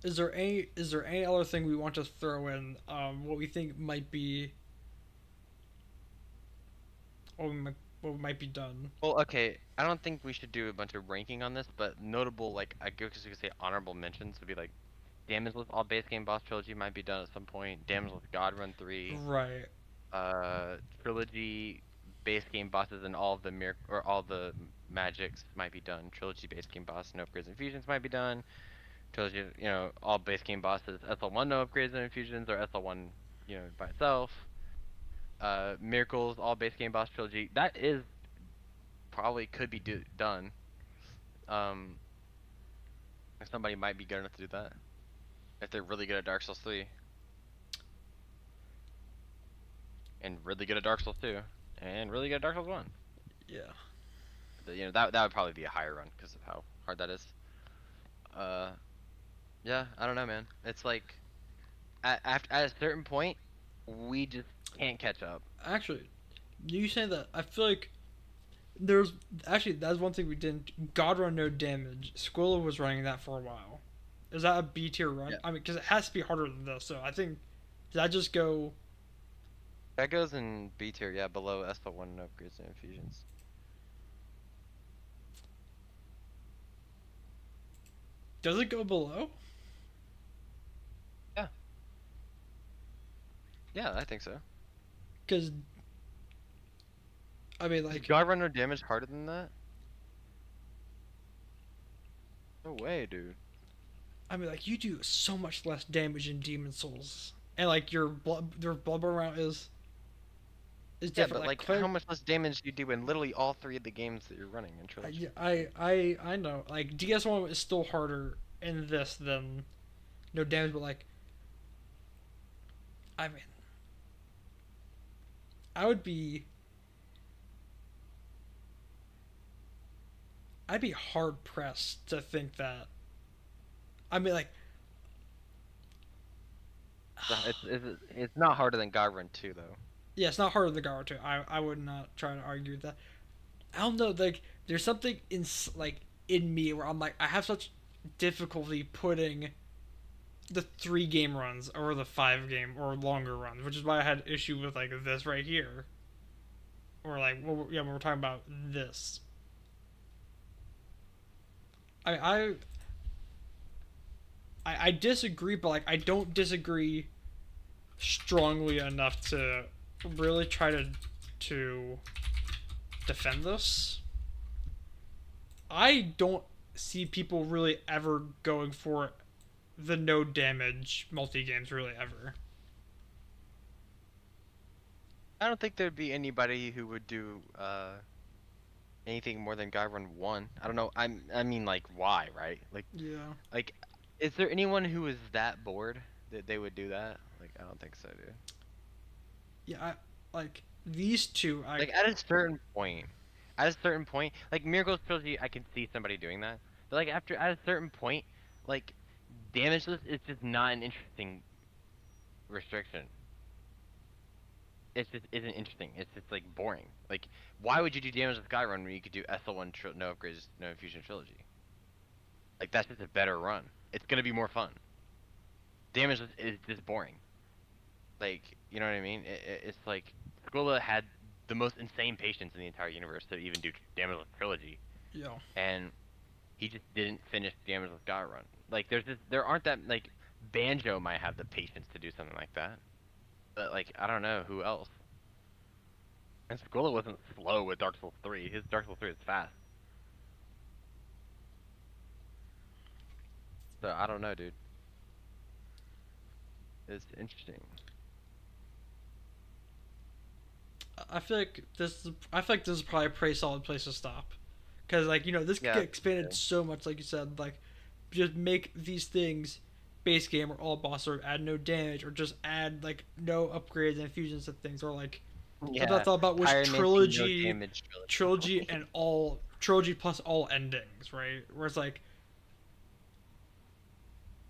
Is there any other thing we want to throw in? What we think might be what might be done. Well, okay, I don't think we should do a bunch of ranking on this, but notable like I guess you could say honorable mentions would be like Damage with all base game boss trilogy might be done at some point. Damage with God Run 3, Right. trilogy base game bosses and all of the or all the magics might be done. Trilogy base game boss no upgrades and fusions might be done. Trilogy, all base game bosses SL1 no upgrades and infusions or SL1, by itself. Miracles all base game boss trilogy that is probably could be done. Um, somebody might be good enough to do that if they're really good at Dark Souls 3 and really good at Dark Souls 2 and really good at Dark Souls 1. Yeah. That would probably be a higher run because of how hard that is. Uh, yeah, I don't know, man. It's like at a certain point, we just can't catch up. Actually, you say that. I feel like there's actually that's one thing we didn't. God Run no damage. Squilla was running that for a while. Is that a B tier run? Yeah. I mean, because it has to be harder than this. So I think did I just go? That goes in B tier, yeah, below SL1 upgrades and infusions. Does it go below? Yeah. Yeah, I think so. Because I mean, Is like, God Run no damage harder than that? No way, dude. you do so much less damage in Demon Souls, and like your Bloodborne route is Yeah, different. but like, Cleric, how much less damage do you do in literally all three of the games that you're running in Trilogy? I know. Like DS1 is still harder in this than no damage, but like, I mean, I would be. I'd be hard pressed to think that. I mean, like, It's not harder than God Run 2 though. yeah, it's not harder than Naruto. I would not try to argue with that. I don't know. Like, there's something in me where I'm like, I have such difficulty putting the 3 game runs or the 5 game or longer runs, which is why I had issue with like this right here, or like when we're talking about this. I I disagree, but like I don't disagree strongly enough to really try to defend this. I don't see people really ever going for the no damage multi games really ever. I don't think there'd be anybody who would do anything more than God Run 1. I don't know. I mean like why, right? Yeah. Like is there anyone who is that bored that they would do that? Like I don't think so, dude. Yeah, like these two Like at a certain point. At a certain point, like Miracles Trilogy, I can see somebody doing that. But like at a certain point, like damageless is just not an interesting restriction. It just isn't interesting. It's just like boring. Like why would you do damage with Skyrun when you could do SL1 no upgrades, no infusion trilogy? Like that's just a better run. It's gonna be more fun. damage is just boring. Like, you know what I mean? It's like Squilla had the most insane patience in the entire universe to even do Damage Trilogy, Yeah. and he just didn't finish Damage God Run. Like, there aren't that like Banjo might have the patience to do something like that, but like I don't know who else. And Squilla wasn't slow with Dark Souls 3. His Dark Souls 3 is fast. So I don't know, dude. It's interesting. I feel like this is probably a pretty solid place to stop, because like this could Yeah. get expanded so much, like you said, like just make these things base game or all boss, or add no damage, or just add like no upgrades and infusions and things, or like what I Yeah. thought about was Pyromancy, no trilogy, damage trilogy and all trilogy plus all endings, right? Where it's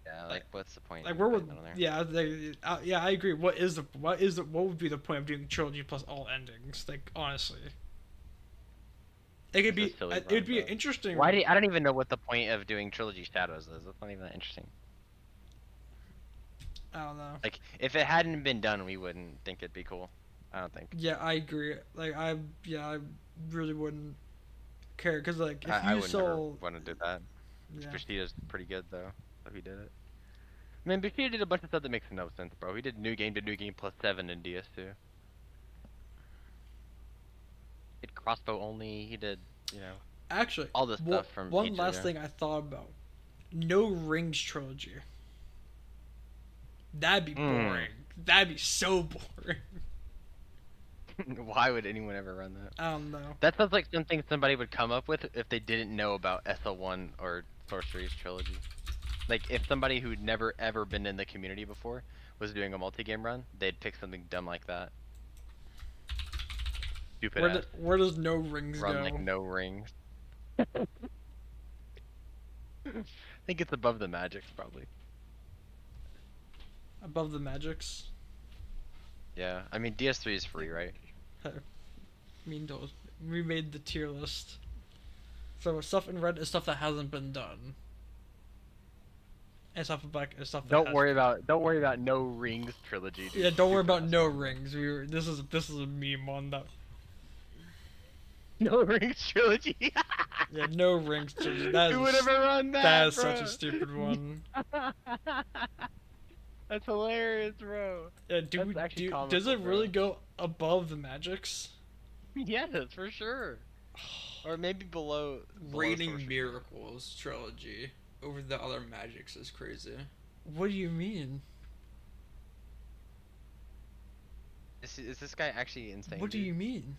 Yeah, like what's the point? like of where putting would that on there? yeah, I agree. What would be the point of doing trilogy plus all endings? Like honestly, it could It's a be silly it would be run, an but interesting. I don't even know what the point of doing Trilogy Shadows is. That's not even that interesting. I don't know. Like, if it hadn't been done, we wouldn't think it'd be cool. I don't think. Yeah, I agree. Like I really wouldn't care, because like if I you would never saw want to do that. yeah Bushida's pretty good though, if he did it. I mean, Bushida did a bunch of stuff that makes no sense, bro. He did New Game to New Game plus 7 in DS2. He did crossbow only. He did, you know, actually all this stuff from one each last of thing I thought about, no rings trilogy. That'd be boring. That'd be so boring. Why would anyone ever run that? I don't know. That sounds like something somebody would come up with if they didn't know about SL1 or Sorcery's trilogy. Like, if somebody who'd never ever been in the community before was doing a multi-game run, they'd pick something dumb like that. Stupid ass. Where does no rings Run go? like no rings. I think it's above the magics, probably. Above the magics. Yeah, I mean, DS3 is free, right? I mean, we made the tier list. So stuff in red is stuff that hasn't been done. And stuff in black is stuff that Don't worry about no rings trilogy, dude. Yeah, don't worry Stupid about ass. no rings. This is a meme on that. No rings trilogy. Yeah, no rings. That Who would ever run that? that is bro? such a stupid one. That's hilarious, bro. Yeah, That's actually does it comical, really bro. go above the magics? Yes, for sure. Or maybe below Raining Sorcery. Miracles trilogy over the other magics is crazy. What do you mean? Is this guy actually insane? What do dude? you mean?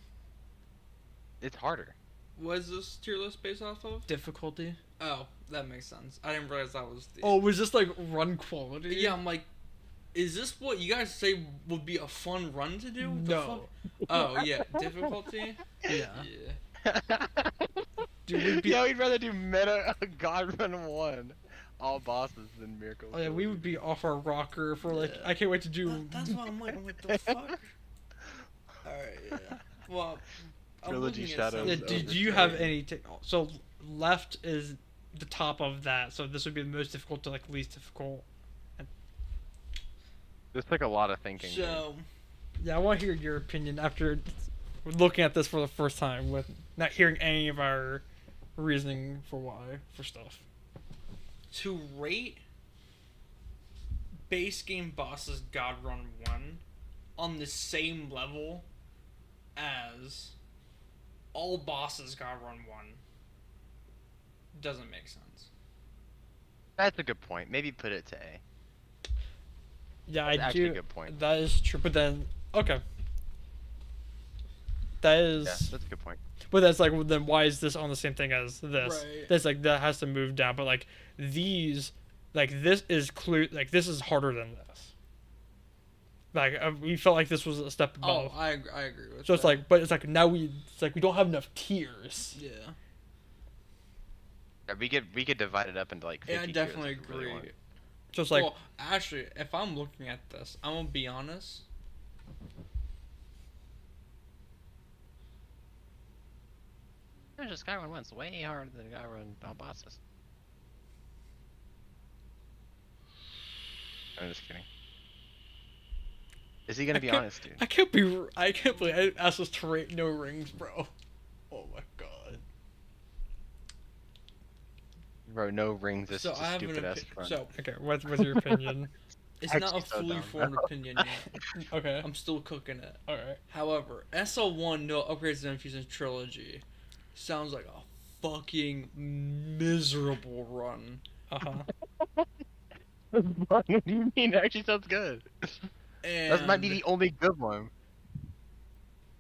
It's harder. What is this tier list based off of? Difficulty? Oh, that makes sense. I didn't realize that was the. Oh, was this like run quality? Yeah, I'm like, is this what you guys say would be a fun run to do? The No. fuck? Oh yeah, difficulty. Yeah. Yeah. Dude, we'd be. Yeah, we'd rather do meta God Run 1, all bosses than Miracles. Oh yeah, we would be off our rocker for like. Yeah. I can't wait to do. That's what I'm like. I'm like, the fuck. All right. Yeah. Well. I'm Trilogy looking at Shadows. Yeah, some- do you have any? So left is the top of that. So this would be the most difficult to like least difficult. This took a lot of thinking. dude. So. Yeah, I want to hear your opinion after looking at this for the first time, with not hearing any of our reasoning for why for stuff. To rate base game bosses God Run 1 on the same level as all bosses God Run 1 doesn't make sense. That's a good point. Maybe put it to A. Yeah, That's I actually do. a good point. That is true, but then okay. That is. Yeah, that's a good point. But that's like, well, then why is this on the same thing as this? Right. That's like that has to move down. But like these, like this is clear. Like this is harder than this. Like we felt like this was a step above. Oh, I agree with So that. it's like, but it's like now we don't have enough tiers. Yeah. Yeah, we could divide it up into like 50 Yeah, I tiers definitely if we really agree. wanted. So it's like, Well, actually, if I'm looking at this, I'm gonna be honest. There's a Skyrun one's way harder than Skyrun all bosses. I'm just kidding. Is he gonna be honest, dude? I can't believe I asked us to rate no rings, bro. Oh my god. Bro, no rings is So just I a have an stupid ass opinion. front. So Okay, what's your opinion? it's not a Actually so fully dumb. formed opinion yet. Okay. I'm still cooking it. Alright. However, SL1 No Upgrades and Infusions Trilogy sounds like a fucking miserable run. Uh-huh. What do you mean? It actually sounds good. And That might be the only good one.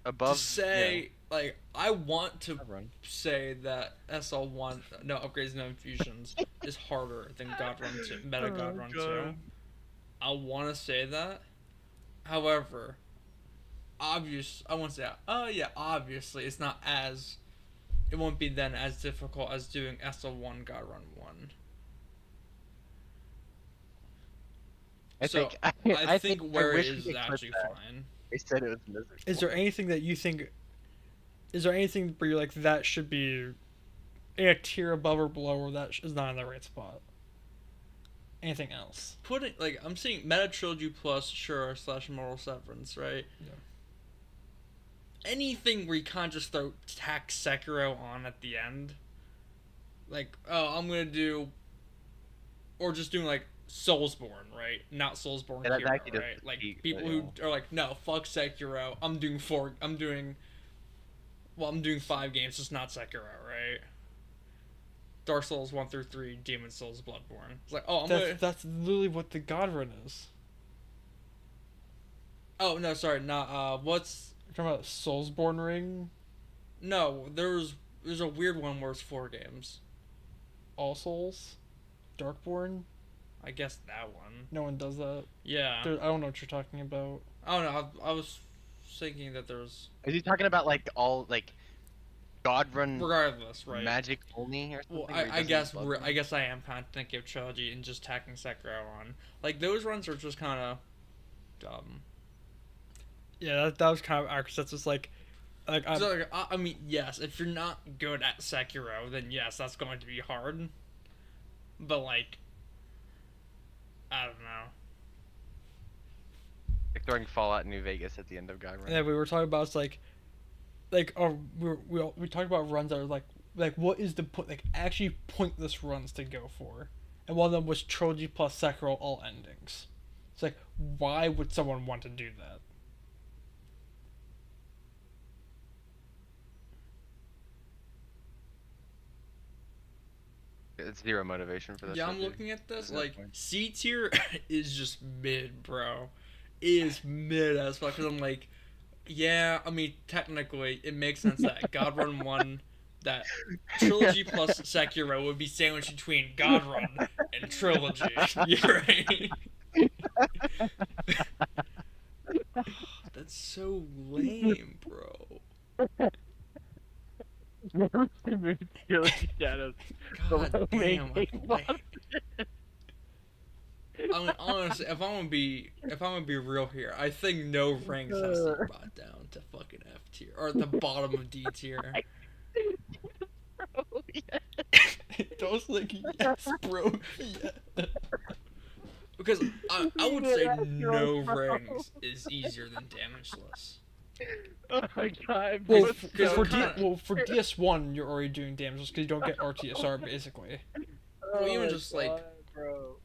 Above, to say, like, I want to run. say that SL1 No Upgrades and Infusions is harder than God Run 2, Meta God Run 2. I want to say that. However, I want to say, obviously it's not as, it won't be then as difficult as doing SL1 God Run 1. I So, think I think where it wish is we could clip actually that. fine. They said it was miserable. Is there anything that you think? Is there anything where you're like that should be in a tier above or below, or that is not in the right spot? Anything else? Putting, like, I'm seeing Meta Trilogy Plus, sure, / Moral Severance, right? Yeah. Anything where you can't just throw tack Sekiro on at the end. Like, oh, I'm gonna do, or just doing like Soulsborne, right? Not Soulsborne Yeah, that Hero, actually does right? Like compete, people but, who are like, no, fuck Sekiro. I'm doing 5 games, just not Sekiro, right? Dark Souls 1 through 3, Demon Souls, Bloodborne. It's like, oh, That's literally what the God Run is. oh no, sorry, not what's You're talking about Soulsborne Ring, no? There's a weird one where it's 4 games. All Souls, Darkborn. I guess that one. No one does that. Yeah. I don't know what you're talking about. I don't know. I was thinking that there's Is he talking about like all like God Run regardless, right? magic only or Well, something? where he I doesn't guess blood I guess I am kind of thinking of trilogy and just tacking Sekiro on. Like those runs are just kind of dumb. Yeah, that was kind of accurate. That's just like So, like, I mean, yes, if you're not good at Sekiro, then yes, that's going to be hard. But like, I don't know. like throwing Fallout New Vegas at the end of God Run. yeah, we were talking about it's like we talked about runs that are like what is the point, like actually pointless runs to go for, and one of them was trilogy plus Sekiro all endings. It's like, why would someone want to do that? It's zero motivation for this. Yeah, stuff, I'm dude. looking at this. There's no Like point. C tier is just mid, bro. It is mid as fuck. Cause I'm like, yeah. I mean, technically, it makes sense that God Run 1, that trilogy plus Sekiro would be sandwiched between God Run and trilogy. You're right. That's so lame, bro. Shadows. God damn. I mean, honestly, if I'm gonna be real here, I think no ranks has to be brought down to fucking F tier or at the bottom of D tier. Those like yes, bro. Yeah. Because I would say no rings is easier than damageless. Oh my god, Well, bro, Because for kinda- for DS1, you're already doing damage because you don't get RTSR basically. Well, even just like bro.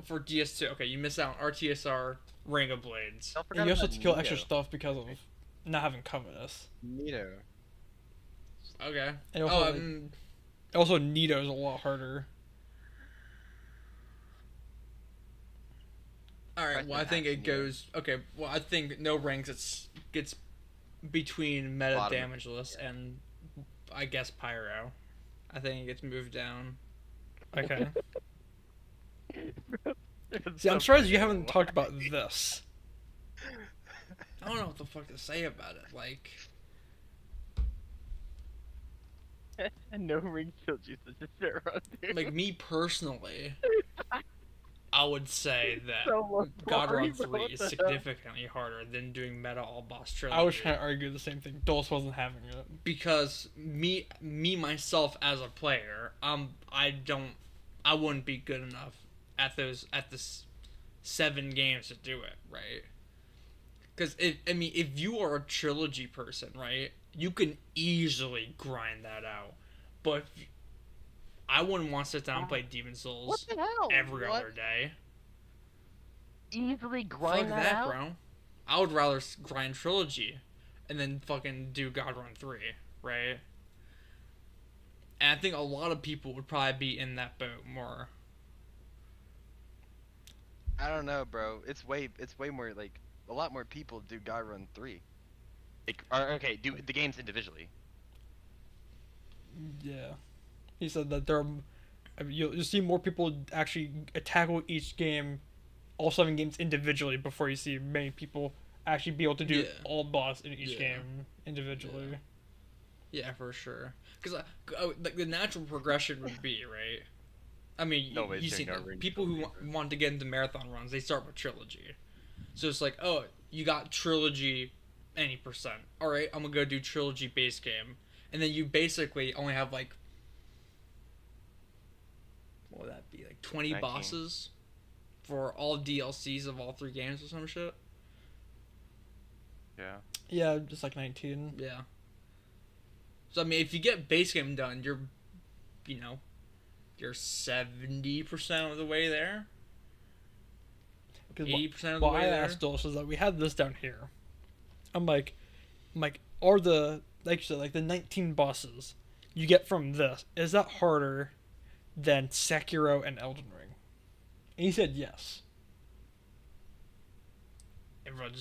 for DS2, okay, you miss out on RTSR, Ring of Blades. Don't And forget you also have about to kill extra Nito. stuff because of not having Covetous. Nito. Okay. And also Nito's a lot harder. All right. Well, I think it Action, yeah. goes. Okay. Well, I think no ranks. Gets between meta Bottom. damageless and I guess pyro. I think it gets moved down. Okay. See, I'm surprised you haven't talked about this. I don't know what the fuck to say about it. Like, And no ring killed you such a shit run, dude. like me personally, I would say that So God sorry, Run bro, 3 what is the hell? significantly harder than doing meta all boss trilogy. I was trying to argue the same thing. Dulce wasn't having it. Because me myself as a player, I wouldn't be good enough at this 7 games to do it, right? Because if you are a trilogy person, right, you can easily grind that out. But I wouldn't want to sit down and play Demon What Souls the hell? every What? other day. Easily Fuck grind that out? bro. I would rather grind trilogy, and then fucking do God Run 3, right? And I think a lot of people would probably be in that boat more. I don't know, bro. It's way more like a lot more people do God Run 3. Like, or, okay, do the games individually. Yeah. He said that you'll see more people actually tackle each game, all 7 games individually, before you see many people actually be able to do all boss in each game individually. Yeah, for sure. Because like the natural progression would be, right? I mean, you see people who want to get into marathon runs, they start with trilogy. So it's like, oh, you got trilogy any percent. All right, I'm gonna go do trilogy base game, and then you basically only have like, what would that be, like 20 19. bosses for all DLCs of all 3 games or some shit. Yeah. Yeah, just like 19. Yeah. So I mean, if you get base game done, you're 70% of the way there. 80% of the way I there. asked Dulce is that we had this down here. I'm like, are the, like you said, like the 19 bosses you get from this, is that harder than Sekiro and Elden Ring? And he said yes. Everyone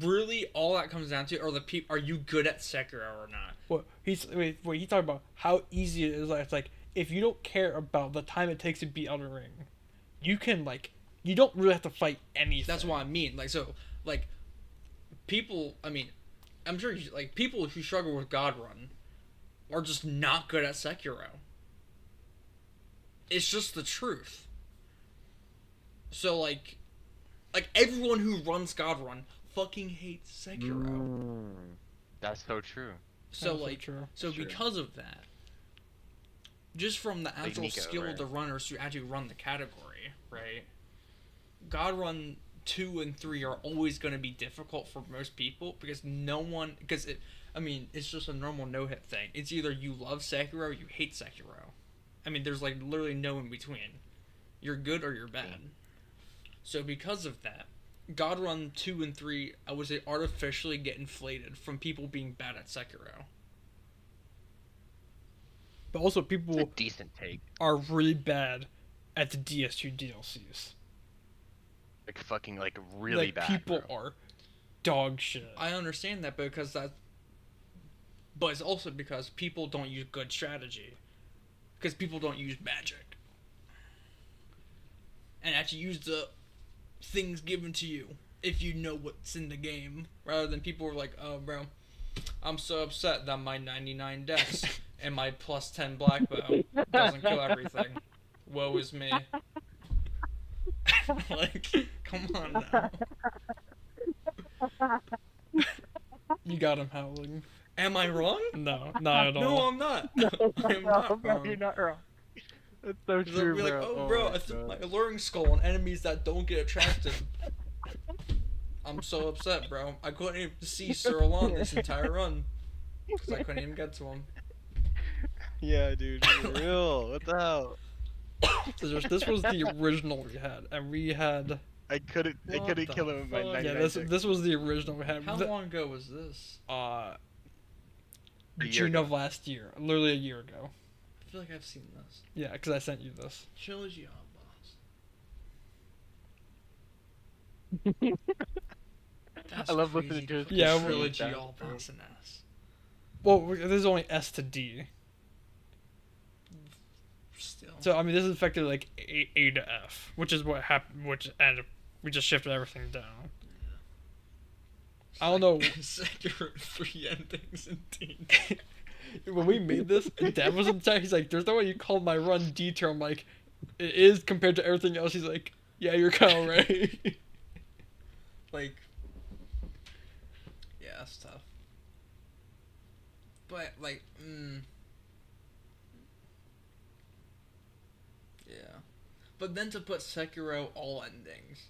really all that comes down to are you good at Sekiro or not? Well, he's talking about how easy it is. Like, it's like, if you don't care about the time it takes to beat Elden Ring, you can, like, you don't really have to fight anything. That's what I mean. Like, so, like, people, I mean, I'm sure, like, people who struggle with God Run are just not good at Sekiro. It's just the truth. So, like everyone who runs God Run fucking hates Sekiro. That's so true. So, That's like, true. so True. because of that, just from the actual Nico, skill right? of the runners who actually run the category, right? God Run 2 and 3 are always going to be difficult for most people because it's just a normal no-hit thing. It's either you love Sekiro or you hate Sekiro. I mean, there's like literally no in between. You're good or you're bad. So because of that, God Run 2 and 3, I would say, artificially get inflated from people being bad at Sekiro. But also, It's a people decent take. are really bad at the DS2 DLCs. Like fucking like really Like, bad. people bro. are dog shit. I understand that but it's also because people don't use good strategy. Because people don't use magic. And actually use the things given to you if you know what's in the game. Rather than people were like, oh, bro, I'm so upset that my 99 dex and my plus 10 black bow doesn't kill everything. Woe is me. Like, come on now. You got him howling. Am I wrong? No, not at all. No, I'm not. I'm not wrong. You're not wrong. That's so Because they'll be like, oh, bro, I threw my alluring skull on enemies that don't get attracted. I'm so upset, bro. I couldn't even see Sir Alon this entire run. Because I couldn't even get to him. Yeah, dude, for real. What the hell? This was the original we had, and we had. I couldn't What the kill him with my fuck? 99 Yeah, dex. this was the original we had. How long ago was this? A year June ago. of last year, literally a year ago. I feel like I've seen this. Yeah, because I sent you this. Trilogy all boss. That's I love crazy listening to his fucking Yeah, well- trilogy that, all bro. boss and ass. Well, there's only S to D. Still. So I mean, this is effectively like A to F, which is what happened. We just shifted everything down. I don't know. Sekiro 3 endings in team. When we made this, Dad was in the chat. He's like, "There's no way you called my run D tier." I'm like, "It is compared to everything else." He's like, "Yeah, you're kind of right." Like, yeah, that's tough. But like, yeah, But then to put Sekiro all endings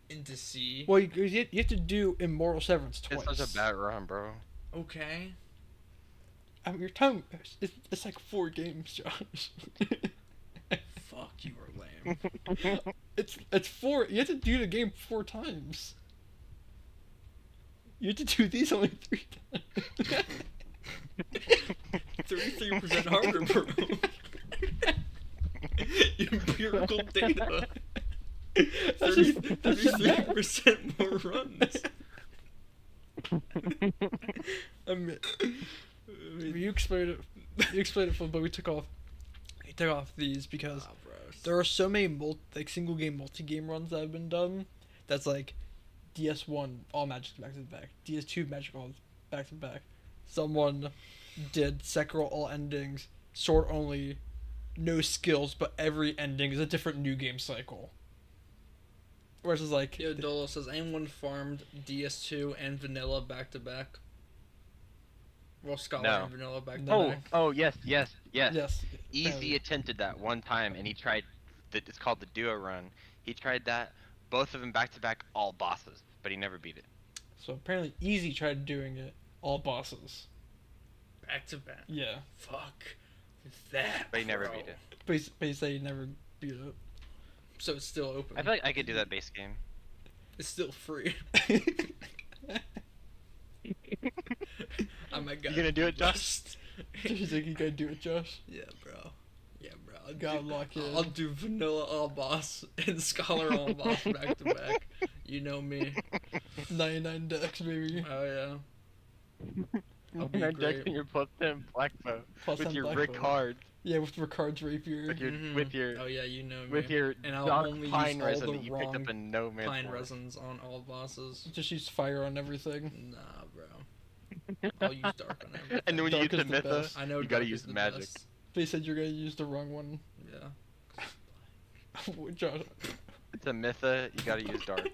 into C. Well, you have to do Immortal Severance twice. It's such a bad run, bro. Okay. I mean, your time, it's like 4 games, Josh. Fuck, you are lame. It's 4. You have to do the game 4 times. You have to do these only 3 times. 33% harder, bro. Empirical data. 33% more runs. I mean, you explained it. You explained it fun, but we took off these because bro. there are so many single game multi-game runs that have been done. That's like DS1 all magic back to back, DS2 magic all back to back. Someone did Sekiro all endings, sword only, no skills, but every ending is a different new game cycle. Whereas it's like Yo, Dolo says, anyone farmed DS2 and Vanilla back to back? Well, Scholar No. and Vanilla back to No. back. Oh, yes. yes, Easy attempted that one time, and he tried. It's called the duo run. He tried that, both of them back to back, all bosses, but he never beat it. So apparently, Easy tried doing it all bosses. Back to back. Yeah, Fuck that. But he never bro. beat it. but he said he never beat it. So it's still open. I feel like I could do that base game. It's still free. I might You gonna do it, Josh? You think you gotta do it, Josh? Yeah, bro. Yeah, bro. Gotta lock in. I'll do Vanilla all boss and Scholar all boss back to back. You know me. 99 decks, baby. Oh yeah. I'll be You're great. injecting your +10 black bow Plus with 10 your black Rick bow. cards, Yeah, with Ricard's rapier. with your Mhm. with your Oh yeah, you know me. with your And I'll dark only pine use all resin the that you picked up wrong in No Man's pine Forest. resins on all bosses. Just use fire on everything. Nah, bro. I'll use dark on everything. And then when you Dark use is the the Mytha, best. I know you gotta dark use is the the magic. best. They said you're gonna use the wrong one. Yeah. Josh. It's a Mytha, you gotta use dark.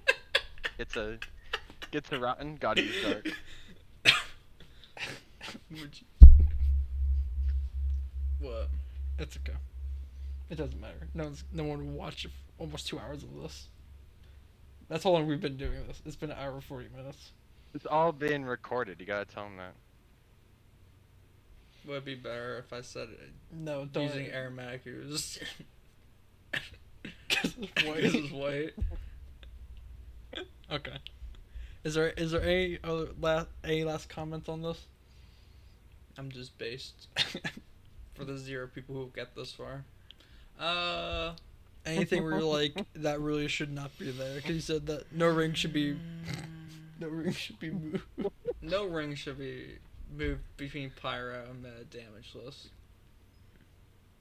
It's a rotten, gotta use dark. Would you- What? It's okay. It doesn't matter. No one will watch almost 2 hours of this. That's how long we've been doing this. It's been an hour and 40 minutes. It's all been recorded. You gotta tell them that. Would it be better if I said it No, don't. using aromatic ooze? Because it's white. Because it's white. Okay. Is there any last comments on this? I'm just based for the 0 people who get this far. Anything where you're like that really should not be there? Because you said that no ring should be moved. No ring should be moved between pyro and meta damage list.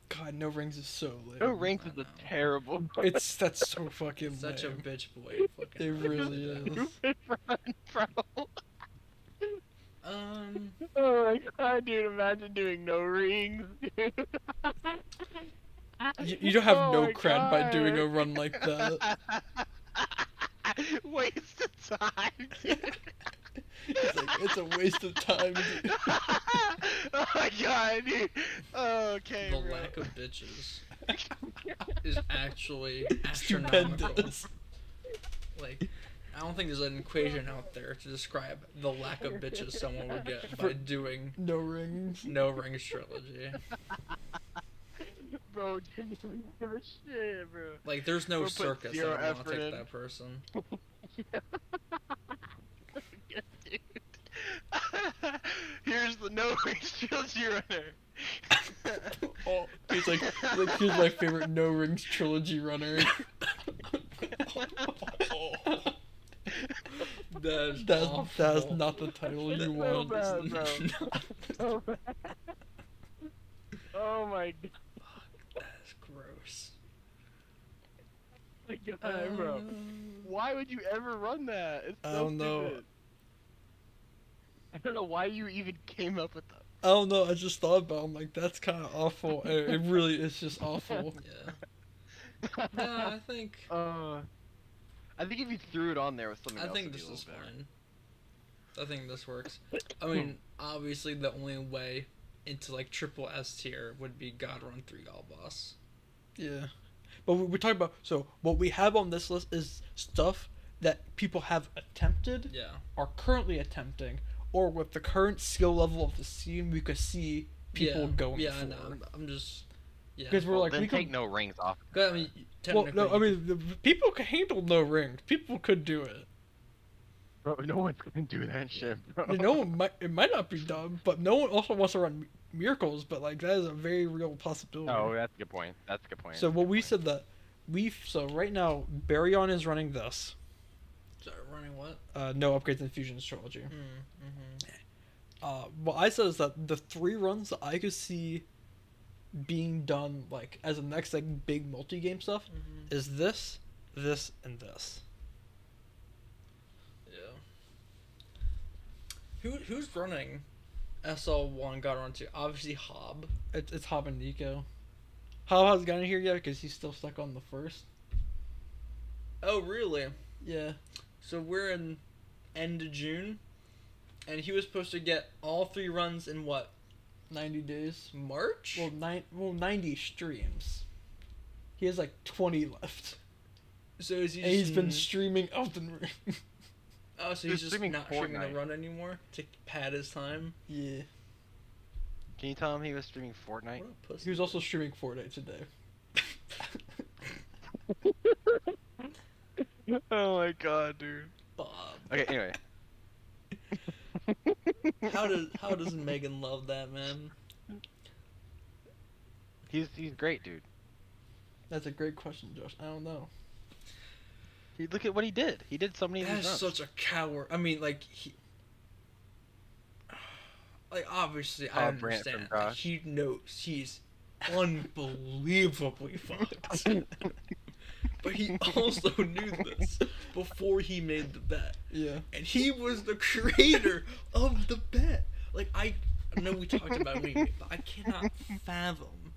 God, no rings is so lame. No rings I is know. a terrible. That's so fucking Such a lame. bitch boy. Fucking It really is. Bro. Oh my god, dude! Imagine doing no rings, dude. You don't have Oh no my cred by doing a God. run like that. Waste of time, dude. It's a waste of time. Dude. Oh my god, dude. Okay, the bro. lack of bitches is actually astronomical. Stupendous. Like, I don't think there's an equation out there to describe the lack of bitches someone would get by doing No rings. no rings trilogy. Bro, didn't even give a shit, bro. Like, there's no We'll put circus that zero would want to effort take in. that person. Dude. Here's the no rings trilogy runner. Oh, he's like here's my favorite no rings trilogy runner. That's That's awful. not the title you So want. bad, bro. So bad. Oh my god. That's gross. My god, bro. Why would you ever run that? It's so I don't know. stupid. I don't know why you even came up with that. I don't know. I just thought about it. I'm like, that's kind of awful. It really is just awful. Yeah. Yeah, I think I think if you threw it on there with something I else, think it'd this be a is little better. fine. I think this works. I mean, obviously the only way into like triple S tier would be God Run 3 all boss. Yeah, But we're talking about, so what we have on this list is stuff that people have attempted, Yeah. are currently attempting, or with the current skill level of the scene, we could see people going Yeah, for. I know. I'm just. Yeah. Because we're like, then we take could. no rings off. I mean, Well, technically. no, I mean, the people can handle no rings. People could do it. Bro, no one's gonna do that shit, bro. You know, it might not be done, but no one also wants to run miracles. But like, that is a very real possibility. Oh, that's a good point. That's a good point. So That's a what good we point. said that so right now Baryon is running this. Sorry, running what? No upgrades in Fusion's trilogy. Mm-hmm. What I said is that the 3 runs that I could see being done like as the next like big multi-game stuff Mm-hmm. is this, and this. Yeah. Who's running SL1 God Run 2? Obviously Hob. It's Hob and Nico. Hob hasn't gotten here yet because he's still stuck on the first. Oh, really? Yeah. So we're in end of June, and he was supposed to get all 3 runs in what? 90 days. March? Well, 90 streams. He has like 20 left. So is he And just he's been streaming Elden Ring. Oh, so He's he's just streaming not streaming the Fortnite. run anymore to pad his time? Yeah. Can you tell him he was streaming Fortnite? What a pussy. He was also streaming Fortnite today. Oh my god, dude. Bob. Okay, anyway. How does Megan love that, man? He's great, dude. That's a great question, Josh. I don't know. Look at what he did. He did so many of these That's runs. such a coward. I mean, like he. Like obviously, I Brant from understand. Like, Josh. he knows he's unbelievably fucked. But he also knew this before he made the bet. Yeah. And he was the creator of the bet. Like, I know we talked about it, but I cannot fathom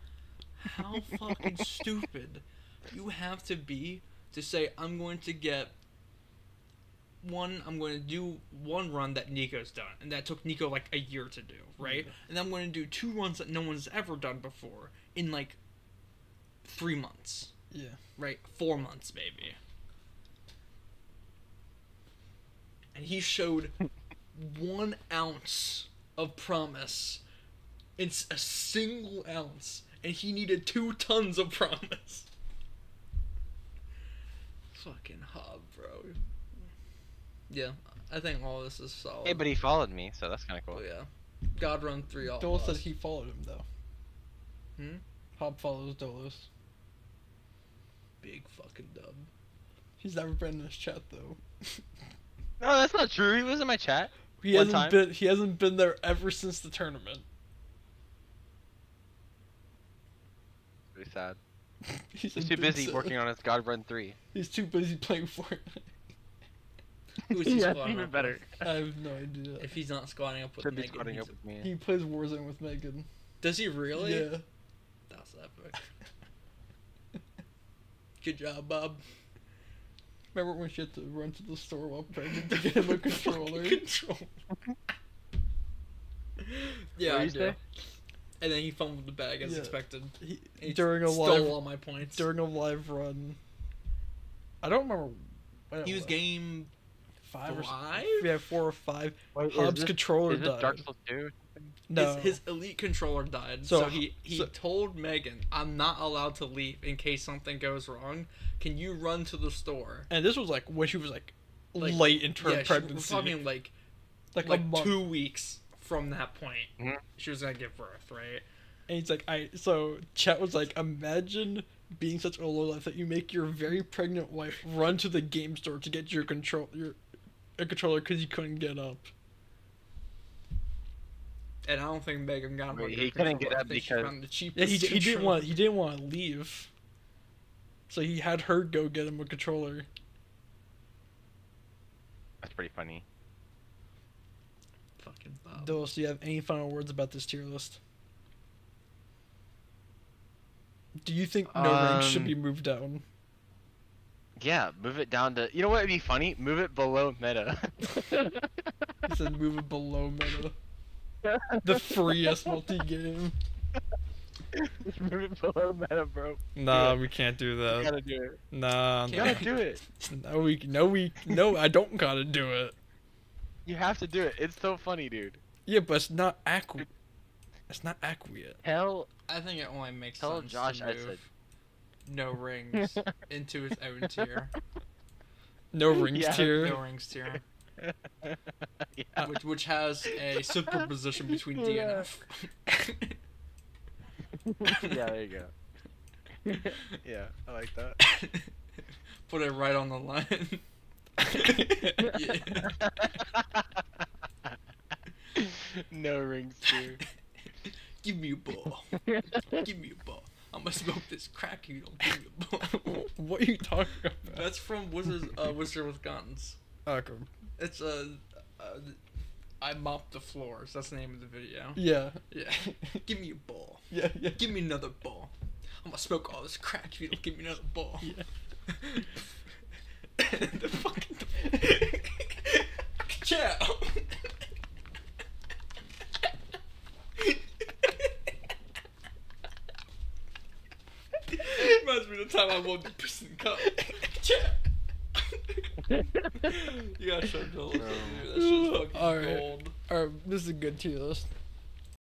how fucking stupid you have to be to say, I'm going to do one run that Nico's done. And that took Nico like a year to do, right? Yeah. And I'm going to do 2 runs that no one's ever done before in like 3 months. Yeah. Right? 4 months, maybe. And he showed 1 ounce of promise. It's a single ounce. And he needed 2 tons of promise. Fucking Hob, bro. Yeah, I think all this is solid. Hey, but he followed me, so that's kind of cool. Oh, yeah. God Run 3 all Dolos said lost. he followed him though. Hmm? Hob follows Dolos. Big fucking dub. He's never been in his chat though. No, that's not true. He was in my chat. He One hasn't time. been. He hasn't been there ever since the tournament. Pretty sad. He's He's too busy working on his God Run 3. He's too busy playing Fortnite. Who is he Yeah, squatting even up better. I have no idea. with? If he's not squatting up with Should be Megan, squatting he's up with me. He plays Warzone with Megan. Does he really? Yeah. That's epic. Good job, Bob. Remember when she had to run to the store while pregnant to get him a controller? Yeah, What I did you do. say? And then he fumbled the bag as Yeah. expected. He During a stole live all my points. during a live run. I don't remember. When it He was game 5 or 5? yeah, 4 or 5. Wait, Hobbs' controller is this died. Dark Souls 2? No, His elite controller died, So- so he so- told Megan, "I'm not allowed to leave in case something goes wrong. Can you run to the store?" and this was like when she was like, Like, late in her Yeah, we're pregnancy, talking like like a like month. 2 weeks from that point. Mhm. She was gonna give birth, right? And he's like, so chat was like, imagine being such a low life that you make your very pregnant wife run to the game store to get a controller because you couldn't get up. And I don't think Megan got him. Wait, a good he couldn't controller. get I up think she because- found the cheapest Yeah, he didn't controller. want to leave, so he had her go get him a controller. That's pretty funny. Fucking Bob. Dolos, do you have any final words about this tier list? Do you think no ranks should be moved down? Yeah, move it down to. You know what would be funny? Move it below meta. He said move it below meta. The freest multi-game. Just move it below meta, bro. Nah, Do we can't do You that. gotta do it. Nah, You nah. gotta do it. No, I don't gotta do it. You have to do it. It's so funny, dude. Yeah, but it's not It's not accurate. Tell I think it only makes tell sense Josh to I move said. no rings into his own tier. No rings Yeah, tier. No rings tier. Yeah. Which has a superposition between D and F. Yeah, there you go. Yeah, I like that. Put it right on the line. Yeah. No rings, dude. Give me a ball. Give me a ball. I'm gonna smoke this crack if you don't give me a ball. What are you talking about? That's from Wizard with Guns. Okay. It's I mop the floors. That's the name of the video. Yeah. Yeah. Give me a ball. Yeah. Yeah. Give me another ball. I'm gonna smoke all this crack if you don't give me another ball. Yeah. The fucking. Ciao. Reminds me of the time I won the piston cup. Ciao. You gotta show Joel. That shit's fucking Alright. gold. Alright, this is a good tier list.